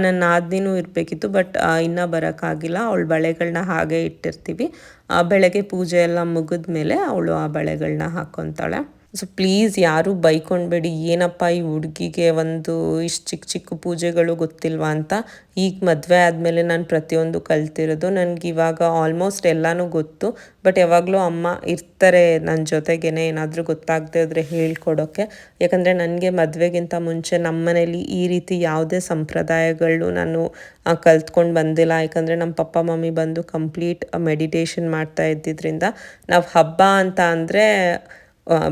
ನನ್ನ ನಾದಿನಿನೂ ಇರಬೇಕಿತ್ತು, ಬಟ್ ಇನ್ನೂ ಬರೋಕ್ಕಾಗಿಲ್ಲ. ಅವಳು ಬಳೆಗಳನ್ನ ಹಾಗೆ ಇಟ್ಟಿರ್ತೀವಿ. ಬೆಳಗ್ಗೆ ಪೂಜೆ ಎಲ್ಲ ಮುಗಿದ ಮೇಲೆ ಅವಳು ಆ ಬಳೆಗಳನ್ನ ಹಾಕ್ಕೊತಾಳೆ. ಸೊ ಪ್ಲೀಸ್ ಯಾರೂ ಬೈಕೊಂಡ್ಬೇಡಿ, ಏನಪ್ಪ ಈ ಹುಡುಗಿಗೆ ಒಂದು ಇಷ್ಟು ಚಿಕ್ಕ ಚಿಕ್ಕ ಪೂಜೆಗಳು ಗೊತ್ತಿಲ್ವಾ ಅಂತ. ಈಗ ಮದುವೆ ಆದಮೇಲೆ ನಾನು ಪ್ರತಿಯೊಂದು ಕಲ್ತಿರೋದು. ನನಗೆ ಇವಾಗ ಆಲ್ಮೋಸ್ಟ್ ಎಲ್ಲನೂ ಗೊತ್ತು. ಬಟ್ ಯಾವಾಗಲೂ ಅಮ್ಮ ಇರ್ತಾರೆ ನನ್ನ ಜೊತೆಗೇನೆ ಏನಾದರೂ ಗೊತ್ತಾಗದೇ ಇದ್ದರೆ ಹೇಳ್ಕೊಡೋಕ್ಕೆ. ಯಾಕಂದರೆ ನನಗೆ ಮದುವೆಗಿಂತ ಮುಂಚೆ ನಮ್ಮ ಮನೇಲಿ ಈ ರೀತಿ ಯಾವುದೇ ಸಂಪ್ರದಾಯಗಳು ನಾನು ಕಲ್ತ್ಕೊಂಡು ಬಂದಿಲ್ಲ. ಯಾಕಂದರೆ ನಮ್ಮ ಪಪ್ಪ ಮಮ್ಮಿ ಬಂದು ಕಂಪ್ಲೀಟ್ ಮೆಡಿಟೇಷನ್ ಮಾಡ್ತಾ ಇದ್ದಿದ್ದರಿಂದ ನಾವು ಹಬ್ಬ ಅಂತ ಅಂದರೆ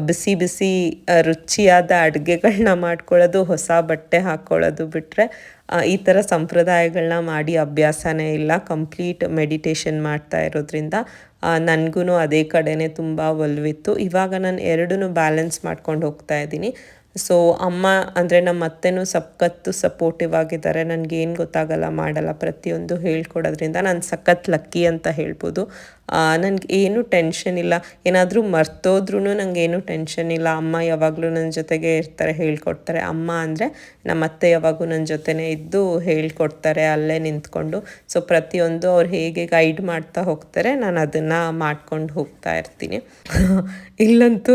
ಬಿಸಿ ಬಿಸಿ ರುಚಿಯಾದ ಅಡುಗೆಗಳನ್ನ ಮಾಡ್ಕೊಳ್ಳೋದು, ಹೊಸ ಬಟ್ಟೆ ಹಾಕ್ಕೊಳ್ಳೋದು ಬಿಟ್ಟರೆ ಈ ಥರ ಸಂಪ್ರದಾಯಗಳನ್ನ ಮಾಡಿ ಅಭ್ಯಾಸನೇ ಇಲ್ಲ. ಕಂಪ್ಲೀಟ್ ಮೆಡಿಟೇಷನ್ ಮಾಡ್ತಾ ಇರೋದ್ರಿಂದ ನನಗೂ ಅದೇ ಕಡೆನೇ ತುಂಬ ಒಲವಿತ್ತು. ಇವಾಗ ನಾನು ಎರಡನ್ನೂ ಬ್ಯಾಲೆನ್ಸ್ ಮಾಡ್ಕೊಂಡು ಹೋಗ್ತಾ ಇದ್ದೀನಿ. ಸೊ ಅಮ್ಮ ಅಂದರೆ ನಮ್ಮ ಅತ್ತೆನೂ ಸಖತ್ತು ಸಪೋರ್ಟಿವ್ ಆಗಿದ್ದಾರೆ. ನನಗೇನು ಗೊತ್ತಾಗಲ್ಲ ಮಾಡಲ್ಲ ಪ್ರತಿಯೊಂದು ಹೇಳ್ಕೊಡೋದ್ರಿಂದ ನಾನು ಸಖತ್ ಲಕ್ಕಿ ಅಂತ ಹೇಳ್ಬೋದು. ನನಗೆ ಏನೂ ಟೆನ್ಷನ್ ಇಲ್ಲ. ಏನಾದರೂ ಮರ್ತೋದ್ರೂ ನನಗೇನು ಟೆನ್ಷನ್ ಇಲ್ಲ. ಅಮ್ಮ ಯಾವಾಗಲೂ ನನ್ನ ಜೊತೆಗೆ ಇರ್ತಾರೆ, ಹೇಳ್ಕೊಡ್ತಾರೆ. ಅಮ್ಮ ಅಂದರೆ ನಮ್ಮ ಅತ್ತೆ ಯಾವಾಗೂ ನನ್ನ ಜೊತೆನೇ ಇದ್ದು ಹೇಳ್ಕೊಡ್ತಾರೆ ಅಲ್ಲೇ ನಿಂತ್ಕೊಂಡು. ಸೊ ಪ್ರತಿಯೊಂದು ಅವ್ರು ಹೇಗೆ ಗೈಡ್ ಮಾಡ್ತಾ ಹೋಗ್ತಾರೆ ನಾನು ಅದನ್ನು ಮಾಡ್ಕೊಂಡು ಹೋಗ್ತಾ ಇರ್ತೀನಿ. ಇಲ್ಲಂತೂ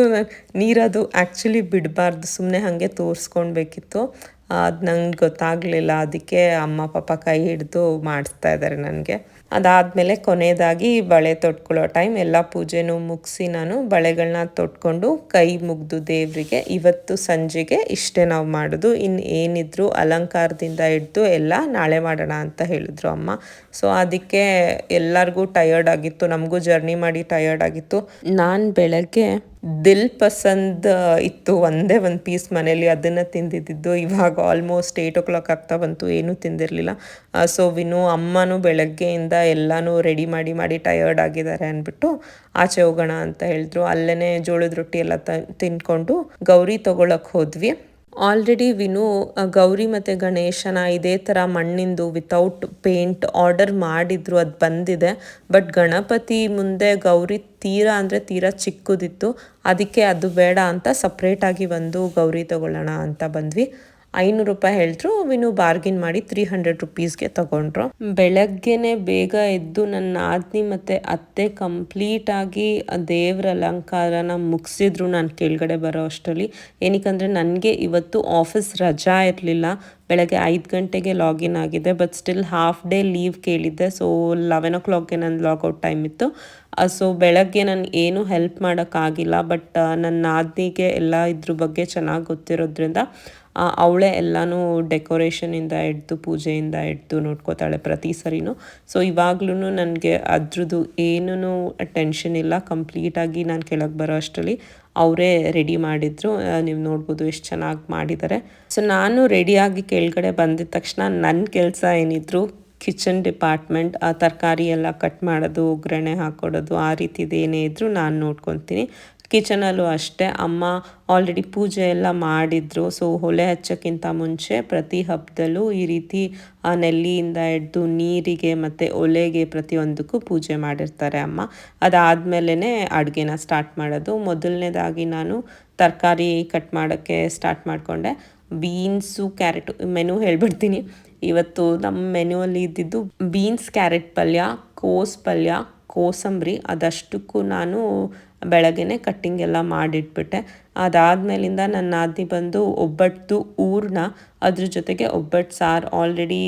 ನೀರದು ಆ್ಯಕ್ಚುಲಿ ಬಿಡಬಾರ್ದು, ಸುಮ್ಮನೆ ಹಾಗೆ ತೋರಿಸ್ಕೊಳ್ಬೇಕಿತ್ತು. ಅದು ನಂಗೆ ಗೊತ್ತಾಗಲಿಲ್ಲ. ಅದಕ್ಕೆ ಅಮ್ಮ ಪಾಪ ಕೈ ಹಿಡಿದು ಮಾಡಿಸ್ತಾ ಇದ್ದಾರೆ ನನಗೆ. ಅದಾದಮೇಲೆ ಕೊನೆಯದಾಗಿ ಬಳೆ ತೊಟ್ಕೊಳ್ಳೋ ಟೈಮ್. ಎಲ್ಲ ಪೂಜೆನೂ ಮುಗಿಸಿ ನಾನು ಬಳೆಗಳನ್ನ ತೊಟ್ಕೊಂಡು ಕೈ ಮುಗಿದು ದೇವರಿಗೆ ಇವತ್ತು ಸಂಜೆಗೆ ಇಷ್ಟೇ ನಾವು ಮಾಡೋದು. ಇನ್ನು ಏನಿದ್ರು ಅಲಂಕಾರದಿಂದ ಹಿಡ್ದು ಎಲ್ಲ ನಾಳೆ ಮಾಡೋಣ ಅಂತ ಹೇಳಿದ್ರು ಅಮ್ಮ. ಸೊ ಅದಕ್ಕೆ ಎಲ್ಲರಿಗೂ ಟಯರ್ಡ್ ಆಗಿತ್ತು, ನಮಗೂ ಜರ್ನಿ ಮಾಡಿ ಟಯರ್ಡ್ ಆಗಿತ್ತು. ನಾನು ಬೆಳಗ್ಗೆ ದಿಲ್ ಪಸಂದ್ ಇತ್ತು ಒಂದೇ ಒಂದು ಪೀಸ್ ಮನೇಲಿ, ಅದನ್ನು ತಿಂದಿದ್ದು. ಇವಾಗ ಆಲ್ಮೋಸ್ಟ್ 8 o'clock ಆಗ್ತಾ ಬಂತು, ಏನೂ ತಿಂದಿರಲಿಲ್ಲ. ಸೊ ವಿನು ಅಮ್ಮನೂ ಬೆಳಗ್ಗೆಯಿಂದ ಎಲ್ಲನೂ ರೆಡಿ ಮಾಡಿ ಟಯರ್ಡ್ ಆಗಿದ್ದಾರೆ ಅಂದ್ಬಿಟ್ಟು ಆಚೆ ಹೋಗೋಣ ಅಂತ ಹೇಳಿದ್ರು. ಅಲ್ಲೇ ಜೋಳದ ರೊಟ್ಟಿ ಎಲ್ಲ ತಿನ್ಕೊಂಡು ಗೌರಿ ತೊಗೊಳಕ್ಕೆ ಹೋದ್ವಿ. ಆಲ್ರೆಡಿ ವಿನು ಗೌರಿ ಮತ್ತು ಗಣೇಶನ ಇದೇ ಥರ ಮಣ್ಣಿಂದು ವಿತೌಟ್ ಪೇಂಟ್ ಆರ್ಡರ್ ಮಾಡಿದ್ರು, ಅದು ಬಂದಿದೆ. ಬಟ್ ಗಣಪತಿ ಮುಂದೆ ಗೌರಿ ತೀರಾ ಚಿಕ್ಕದಿತ್ತು. ಅದಕ್ಕೆ ಅದು ಬೇಡ ಅಂತ ಸಪ್ರೇಟಾಗಿ ಒಂದು ಗೌರಿ ತೊಗೊಳ್ಳೋಣ ಅಂತ ಬಂದ್ವಿ. 500 ರೂಪಾಯಿ ಹೇಳಿದ್ರು. ವಿನು ಬಾರ್ಗಿನ್ ಮಾಡಿ 300 rupeesಗೆ ತೊಗೊಂಡ್ರು. ಬೆಳಗ್ಗೆನೆ ಬೇಗ ಎದ್ದು ನನ್ನ ನಾದಿನಿ ಮತ್ತು ಅತ್ತೆ ಕಂಪ್ಲೀಟಾಗಿ ದೇವ್ರ ಅಲಂಕಾರನ ಮುಗಿಸಿದ್ರು ನಾನು ಕೆಳಗಡೆ ಬರೋ ಅಷ್ಟರಲ್ಲಿ. ಏನಕ್ಕಂದರೆ ನನಗೆ ಇವತ್ತು ಆಫೀಸ್ ರಜಾ ಇರಲಿಲ್ಲ. ಬೆಳಗ್ಗೆ 5 ಗಂಟೆಗೆ ಲಾಗಿನ್ ಆಗಿದೆ, but still half day leave ಕೇಳಿದ್ದೆ. ಸೊ 11 o'clockಗೆ ನನ್ನ ಲಾಗೌಟ್ ಟೈಮ್ ಇತ್ತು. ಸೊ ಬೆಳಗ್ಗೆ ನಾನು ಏನೂ ಹೆಲ್ಪ್ ಮಾಡೋಕ್ಕಾಗಿಲ್ಲ. ಬಟ್ ನನ್ನ ನಾದಿನಿಗೆ ಎಲ್ಲ ಇದ್ರ ಬಗ್ಗೆ ಚೆನ್ನಾಗಿ ಗೊತ್ತಿರೋದ್ರಿಂದ ಅವಳೇ ಎಲ್ಲನೂ ಡೆಕೋರೇಷನಿಂದ ಹಿಡ್ದು ಪೂಜೆಯಿಂದ ಹಿಡ್ದು ನೋಡ್ಕೋತಾಳೆ ಪ್ರತಿ ಸರಿನೂ. ಸೊ ಇವಾಗ್ಲೂ ನನಗೆ ಅದ್ರದ್ದು ಏನೂ ಟೆನ್ಷನ್ ಇಲ್ಲ. ಕಂಪ್ಲೀಟಾಗಿ ನಾನು ಕೆಳಗೆ ಬರೋ ಅಷ್ಟರಲ್ಲಿ ಅವರೇ ರೆಡಿ ಮಾಡಿದರು. ನೀವು ನೋಡ್ಬೋದು ಎಷ್ಟು ಚೆನ್ನಾಗಿ ಮಾಡಿದ್ದಾರೆ. ಸೊ ನಾನು ರೆಡಿಯಾಗಿ ಕೆಳಗಡೆ ಬಂದಿದ ತಕ್ಷಣ ನನ್ನ ಕೆಲಸ ಏನಿದ್ರು ಕಿಚನ್ ಡಿಪಾರ್ಟ್ಮೆಂಟ್, ತರಕಾರಿ ಎಲ್ಲ ಕಟ್ ಮಾಡೋದು, ಒಗ್ಗರಣೆ ಹಾಕ್ಕೊಡೋದು, ಆ ರೀತಿದು ಏನೇ ಇದ್ದರೂ ನಾನು ನೋಡ್ಕೊತೀನಿ. ಕಿಚನಲ್ಲೂ ಅಷ್ಟೇ ಅಮ್ಮ ಆಲ್ರೆಡಿ ಪೂಜೆ ಎಲ್ಲ ಮಾಡಿದರು. ಸೊ ಒಲೆ ಹಚ್ಚೋಕ್ಕಿಂತ ಮುಂಚೆ ಪ್ರತಿ ಹಬ್ಬದಲ್ಲೂ ಈ ರೀತಿ ನೆಲ್ಲಿಯಿಂದ ಹಿಡ್ದು ನೀರಿಗೆ ಮತ್ತು ಒಲೆಗೆ ಪ್ರತಿಯೊಂದಕ್ಕೂ ಪೂಜೆ ಮಾಡಿರ್ತಾರೆ ಅಮ್ಮ. ಅದಾದಮೇಲೆ ಅಡುಗೆನ ಸ್ಟಾರ್ಟ್ ಮಾಡೋದು. ಮೊದಲನೇದಾಗಿ ನಾನು ತರಕಾರಿ ಕಟ್ ಮಾಡೋಕ್ಕೆ ಸ್ಟಾರ್ಟ್ ಮಾಡಿಕೊಂಡೆ. ಬೀನ್ಸು, ಕ್ಯಾರೆಟು, ಮೆನು ಹೇಳ್ಬಿಡ್ತೀನಿ. ಇವತ್ತು ನಮ್ಮ ಮೆನುವಲ್ಲಿ ಇದ್ದಿದ್ದು ಬೀನ್ಸ್ ಕ್ಯಾರೆಟ್ ಪಲ್ಯ, ಕೋಸು ಪಲ್ಯ, ಕೋಸಂಬರಿ. ಅದಷ್ಟಕ್ಕೂ ನಾನು ಬೆಳಗ್ಗೆನೆ ಕಟ್ಟಿಂಗ್ ಎಲ್ಲ ಮಾಡಿಟ್ಬಿಟ್ಟೆ. ಅದಾದಮೇಲಿಂದ ನನ್ನ ನಾದಿನಿ ಬಂದು ಒಬ್ಬಟ್ಟು ಹೂರಣ, ಅದ್ರ ಜೊತೆಗೆ ಒಬ್ಬಟ್ಟು ಸಾರು ಆಲ್ರೆಡಿ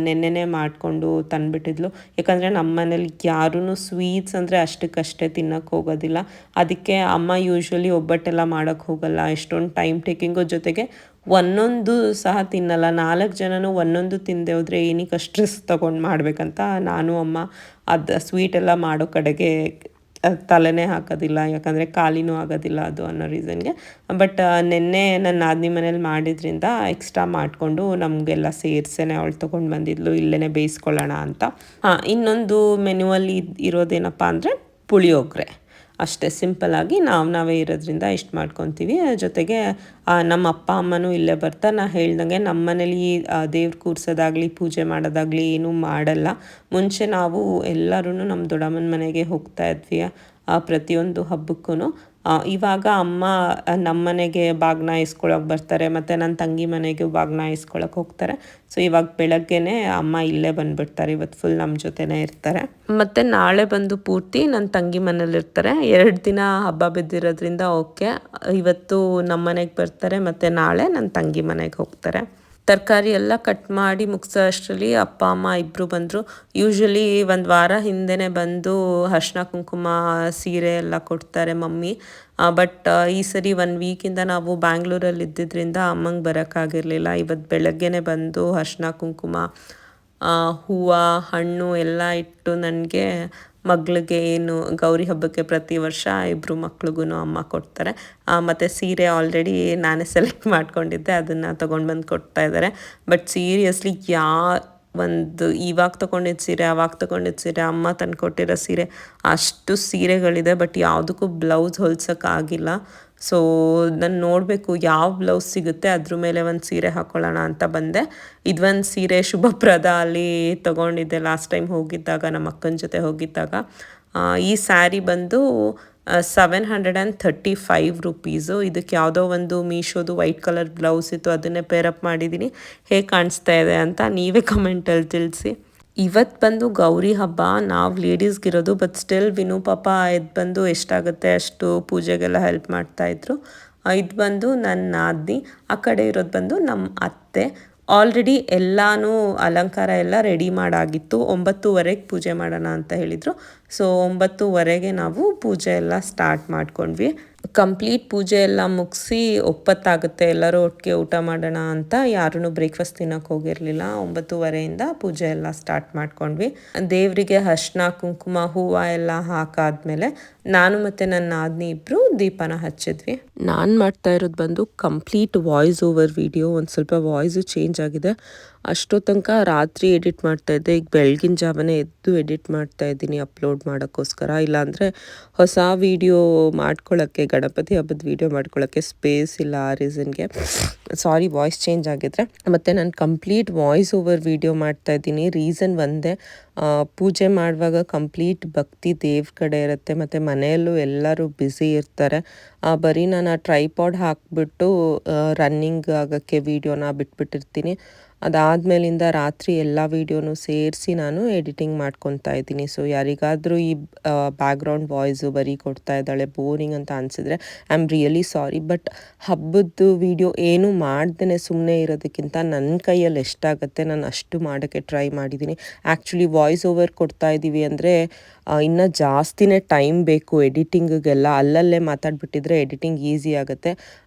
ನೆನ್ನೆನೇ ಮಾಡಿಕೊಂಡು ತಂದುಬಿಟ್ಟಿದ್ಲು. ಯಾಕಂದರೆ ನಮ್ಮ ಮನೇಲಿ ಯಾರೂ ಸ್ವೀಟ್ಸ್ ಅಂದರೆ ಅಷ್ಟಕ್ಕಷ್ಟೇ ತಿನ್ನೋಕ್ಕೆ ಹೋಗೋದಿಲ್ಲ. ಅದಕ್ಕೆ ಅಮ್ಮ ಯೂಶ್ವಲಿ ಒಬ್ಬಟ್ಟೆಲ್ಲ ಮಾಡೋಕ್ಕೆ ಹೋಗಲ್ಲ. ಎಷ್ಟೊಂದು ಟೈಮ್ ಟೇಕಿಂಗು, ಜೊತೆಗೆ ಒಂದೊಂದು ಸಹ ತಿನ್ನಲ್ಲ. 4 ಜನನೂ ಒಂದೊಂದು ತಿಂದೆ ಹೋದರೆ ಏನಕ್ಕೆ ಅಷ್ಟು ರಿಸ್ಕ್ ತೊಗೊಂಡು ಮಾಡಬೇಕಂತ ನಾನು ಅಮ್ಮ ಅದು ಸ್ವೀಟೆಲ್ಲ ಮಾಡೋ ಕಡೆಗೆ ತಲೆನೇ ಹಾಕೋದಿಲ್ಲ, ಯಾಕಂದರೆ ಖಾಲಿನೂ ಆಗೋದಿಲ್ಲ ಅದು ಅನ್ನೋ ರೀಸನ್ಗೆ. ಬಟ್ ನಿನ್ನೆ ನನ್ನ ನಾದಿನಿ ಮನೇಲಿ ಮಾಡಿದ್ರಿಂದ ಎಕ್ಸ್ಟ್ರಾ ಮಾಡಿಕೊಂಡು ನಮಗೆಲ್ಲ ಸೇರಿಸೇನೆ ಅವಳು ತೊಗೊಂಡು ಬಂದಿದ್ಲು, ಇಲ್ಲೇ ಬೇಯಿಸ್ಕೊಳ್ಳೋಣ ಅಂತ. ಇನ್ನೊಂದು ಮೆನುವಲ್ಲಿ ಇರೋದೇನಪ್ಪ ಅಂದರೆ ಪುಳಿಯೋಗರೆ. ಅಷ್ಟೇ ಸಿಂಪಲ್ಲಾಗಿ ನಾವೇ ಇರೋದ್ರಿಂದ ಇಷ್ಟು ಮಾಡ್ಕೊತೀವಿ. ಜೊತೆಗೆ ನಮ್ಮ ಅಪ್ಪ ಅಮ್ಮನೂ ಇಲ್ಲೇ ಬರ್ತಾರೆ. ನಾನು ಹೇಳ್ದಂಗೆ ನಮ್ಮ ಮನೇಲಿ ದೇವ್ರು ಕೂರ್ಸೋದಾಗಲಿ ಪೂಜೆ ಮಾಡೋದಾಗಲಿ ಏನೂ ಮಾಡಲ್ಲ. ಮುಂಚೆ ನಾವು ಎಲ್ಲರೂ ನಮ್ಮ ದೊಡ್ಡಮ್ಮನ ಮನೆಗೆ ಹೋಗ್ತಾ ಇದ್ವಿ ಪ್ರತಿಯೊಂದು ಹಬ್ಬಕ್ಕೂ. ಇವಾಗ ಅಮ್ಮ ನಮ್ಮ ಮನೆಗೆ ಬಾಗಿನ ಇಸ್ಕೊಳಕ್ಕೆ ಬರ್ತಾರೆ, ಮತ್ತು ನನ್ನ ತಂಗಿ ಮನೆಗೆ ಬಾಗಿನ ಇಸ್ಕೊಳಕ್ಕೆ ಹೋಗ್ತಾರೆ. ಸೊ ಇವಾಗ ಬೆಳಗ್ಗೆನೇ ಅಮ್ಮ ಇಲ್ಲೇ ಬಂದುಬಿಡ್ತಾರೆ, ಇವತ್ತು ಫುಲ್ ನಮ್ಮ ಜೊತೆನೇ ಇರ್ತಾರೆ. ಮತ್ತು ನಾಳೆ ಬಂದು ಪೂರ್ತಿ ನನ್ನ ತಂಗಿ ಮನೇಲಿರ್ತಾರೆ. 2 ದಿನ ಹಬ್ಬ ಬಿದ್ದಿರೋದ್ರಿಂದ ಓಕೆ, ಇವತ್ತು ನಮ್ಮ ಮನೆಗೆ ಬರ್ತಾರೆ ಮತ್ತು ನಾಳೆ ನನ್ನ ತಂಗಿ ಮನೆಗೆ ಹೋಗ್ತಾರೆ. ತರಕಾರಿ ಎಲ್ಲ ಕಟ್ ಮಾಡಿ ಮುಗಿಸೋ ಅಷ್ಟರಲ್ಲಿ ಅಪ್ಪ ಅಮ್ಮ ಇಬ್ಬರು ಬಂದರು. ಯೂಶ್ವಲಿ ಒಂದು ವಾರ ಹಿಂದೆನೇ ಬಂದು ಅರಿಶಿನ ಕುಂಕುಮ ಸೀರೆ ಎಲ್ಲ ಕೊಡ್ತಾರೆ ಮಮ್ಮಿ. ಬಟ್ ಈ ಸರಿ 1 ವೀಕಿಂದ ನಾವು ಬ್ಯಾಂಗ್ಳೂರಲ್ಲಿ ಇದ್ದಿದ್ದರಿಂದ ಅಮ್ಮಂಗೆ ಬರೋಕ್ಕಾಗಿರಲಿಲ್ಲ. ಇವತ್ತು ಬೆಳಗ್ಗೆನೇ ಬಂದು ಅರಿಶಿನ ಕುಂಕುಮ ಹೂವು ಹಣ್ಣು ಎಲ್ಲ ಇಟ್ಟು ನನಗೆ ಮಗಳಿಗೆ ಏನು ಗೌರಿ ಹಬ್ಬಕ್ಕೆ ಪ್ರತಿ ವರ್ಷ ಇಬ್ಬರು ಮಕ್ಳಿಗೂ ಅಮ್ಮ ಕೊಡ್ತಾರೆ. ಮತ್ತು ಸೀರೆ ಆಲ್ರೆಡಿ ನಾನೇ ಸೆಲೆಕ್ಟ್ ಮಾಡ್ಕೊಂಡಿದ್ದೆ, ಅದನ್ನು ತೊಗೊಂಡು ಬಂದು ಕೊಡ್ತಾಯಿದ್ದಾರೆ. ಬಟ್ ಸೀರಿಯಸ್ಲಿ ಇವಾಗ ತೊಗೊಂಡಿದ್ದ ಸೀರೆ ಅವಾಗ ತೊಗೊಂಡಿದ್ದ ಸೀರೆ ಅಮ್ಮ ತಂದು ಕೊಟ್ಟಿರೋ ಸೀರೆ ಅಷ್ಟು ಸೀರೆಗಳಿದೆ, ಬಟ್ ಯಾವುದಕ್ಕೂ ಬ್ಲೌಸ್ ಹೊಲ್ಸೋಕ್ಕಾಗಿಲ್ಲ. ಸೊ ನಾನು ನೋಡಬೇಕು ಯಾವ ಬ್ಲೌಸ್ ಸಿಗುತ್ತೆ ಅದ್ರ ಮೇಲೆ ಒಂದು ಸೀರೆ ಹಾಕ್ಕೊಳ್ಳೋಣ ಅಂತ ಬಂದೆ. ಇದೊಂದು ಸೀರೆ ಶುಭಪ್ರದ ಅಲ್ಲಿ ತೊಗೊಂಡಿದ್ದೆ ಲಾಸ್ಟ್ ಟೈಮ್ ಹೋಗಿದ್ದಾಗ, ನಮ್ಮ ಅಕ್ಕನ ಜೊತೆ ಹೋಗಿದ್ದಾಗ. ಈ ಸ್ಯಾರಿ ಬಂದು 735 ರುಪೀಸು. ಇದಕ್ಕೆ ಯಾವುದೋ ಒಂದು ಮೀಶೋದು ವೈಟ್ ಕಲರ್ ಬ್ಲೌಸ್ ಇತ್ತು, ಅದನ್ನೇ ಪೇರಪ್ ಮಾಡಿದ್ದೀನಿ. ಹೇಗೆ ಕಾಣಿಸ್ತಾ ಇದೆ ಅಂತ ನೀವೇ ಕಮೆಂಟಲ್ಲಿ ತಿಳಿಸಿ. ಇವತ್ತು ಬಂದು ಗೌರಿ ಹಬ್ಬ, ನಾವು ಲೇಡೀಸ್ಗಿರೋದು. ಬಟ್ ಸ್ಟಿಲ್ ವಿನು ಪಾಪ ಇದು ಬಂದು ಎಷ್ಟಾಗುತ್ತೆ ಅಷ್ಟು ಪೂಜೆಗೆಲ್ಲ ಹೆಲ್ಪ್ ಮಾಡ್ತಾಯಿದ್ರು. ಇದು ಬಂದು ನನ್ನ ನಾದಿನಿ, ಆ ಕಡೆ ಇರೋದು ಬಂದು ನಮ್ಮ ಅತ್ತೆ. ಆಲ್ರೆಡಿ ಎಲ್ಲನೂ ಅಲಂಕಾರ ಎಲ್ಲ ರೆಡಿ ಮಾಡಾಗಿತ್ತು. 9:30ಗೆ ಪೂಜೆ ಮಾಡೋಣ ಅಂತ ಹೇಳಿದರು. ಸೊ 9:30ಗೆ ನಾವು ಪೂಜೆ ಎಲ್ಲ ಸ್ಟಾರ್ಟ್ ಮಾಡ್ಕೊಂಡ್ವಿ. ಕಂಪ್ಲೀಟ್ ಪೂಜೆ ಎಲ್ಲ ಮುಗಿಸಿ ಒಪ್ಪತ್ತಾಗುತ್ತೆ, ಎಲ್ಲರೂ ಒಟ್ಟಿಗೆ ಊಟ ಮಾಡೋಣ ಅಂತ ಯಾರೂ ಬ್ರೇಕ್ಫಾಸ್ಟ್ ತಿನ್ನೋಕೆ ಹೋಗಿರಲಿಲ್ಲ. 9:30ಇಂದ ಪೂಜೆ ಎಲ್ಲ ಸ್ಟಾರ್ಟ್ ಮಾಡ್ಕೊಂಡ್ವಿ. ದೇವರಿಗೆ ಅರಿಶಿನ ಕುಂಕುಮ ಹೂವು ಎಲ್ಲ ಹಾಕಾದ್ಮೇಲೆ ನಾನು ಮತ್ತು ನನ್ನ ನಾದಿನಿ ಇಬ್ಬರು ದೀಪನ ಹಚ್ಚಿದ್ವಿ. ನಾನು ಮಾಡ್ತಾ ಇರೋದು ಬಂದು ಕಂಪ್ಲೀಟ್ ವಾಯ್ಸ್ ಓವರ್ ವಿಡಿಯೋ. ಒಂದು ಸ್ವಲ್ಪ ವಾಯ್ಸು ಚೇಂಜ್ ಆಗಿದೆ. ಅಷ್ಟೋ ತನಕ ರಾತ್ರಿ ಎಡಿಟ್ ಮಾಡ್ತಾಯಿದ್ದೆ, ಈಗ ಬೆಳಗಿನ ಜಾವನೇ ಎದ್ದು ಎಡಿಟ್ ಮಾಡ್ತಾಯಿದ್ದೀನಿ ಅಪ್ಲೋಡ್ ಮಾಡೋಕ್ಕೋಸ್ಕರ. ಇಲ್ಲಾಂದರೆ ಹೊಸ ವೀಡಿಯೋ ಮಾಡ್ಕೊಳ್ಳೋಕ್ಕೆ, ಗಣಪತಿ ಹಬ್ಬದ ವೀಡಿಯೋ ಮಾಡ್ಕೊಳ್ಳೋಕ್ಕೆ ಸ್ಪೇಸ್ ಇಲ್ಲ, ಆ ರೀಸನ್ಗೆ. ಸಾರಿ ವಾಯ್ಸ್ ಚೇಂಜ್ ಆಗಿದ್ರೆ. ಮತ್ತು ನಾನು ಕಂಪ್ಲೀಟ್ ವಾಯ್ಸ್ ಓವರ್ ವೀಡಿಯೋ ಮಾಡ್ತಾಯಿದ್ದೀನಿ. ರೀಸನ್ ಒಂದೇ, ಪೂಜೆ ಮಾಡುವಾಗ ಕಂಪ್ಲೀಟ್ ಭಕ್ತಿ ದೇವ್ರ ಕಡೆ ಇರುತ್ತೆ, ಮತ್ತು ಮನೆಯಲ್ಲೂ ಎಲ್ಲರೂ ಬ್ಯುಸಿ ಇರ್ತಾರೆ. ಬರೀ ನಾನು ಆ ಟ್ರೈಪಾಡ್ ಹಾಕಿಬಿಟ್ಟು ರನ್ನಿಂಗ್ ಆಗೋಕ್ಕೆ ವೀಡಿಯೋನ ಬಿಟ್ಬಿಟ್ಟಿರ್ತೀನಿ. ಅದಾದಮೇಲಿಂದ ರಾತ್ರಿ ಎಲ್ಲ ವೀಡಿಯೋನು ಸೇರಿಸಿ ನಾನು ಎಡಿಟಿಂಗ್ ಮಾಡ್ಕೊತಾ ಇದ್ದೀನಿ. ಸೊ ಯಾರಿಗಾದರೂ ಈ ಬ್ಯಾಕ್ಗ್ರೌಂಡ್ ವಾಯ್ಸು ಬರೀ ಕೊಡ್ತಾ ಇದ್ದಾಳೆ ಬೋರಿಂಗ್ ಅಂತ ಅನಿಸಿದ್ರೆ I am really sorry. But ಹಬ್ಬದ್ದು ವೀಡಿಯೋ ಏನು ಮಾಡ್ದೇ ಸುಮ್ಮನೆ ಇರೋದಕ್ಕಿಂತ ನನ್ನ ಕೈಯಲ್ಲಿ ಎಷ್ಟಾಗುತ್ತೆ ನಾನು ಅಷ್ಟು ಮಾಡೋಕ್ಕೆ ಟ್ರೈ ಮಾಡಿದ್ದೀನಿ. ಆ್ಯಕ್ಚುಲಿ ವಾಯ್ಸ್ ಓವರ್ ಕೊಡ್ತಾ ಇದ್ದೀವಿ ಅಂದರೆ ಇನ್ನೂ ಜಾಸ್ತಿನೇ ಟೈಮ್ ಬೇಕು ಎಡಿಟಿಂಗಿಗೆಲ್ಲ. ಅಲ್ಲಲ್ಲೇ ಮಾತಾಡ್ಬಿಟ್ಟಿದ್ರೆ ಎಡಿಟಿಂಗ್ ಈಸಿ ಆಗುತ್ತೆ.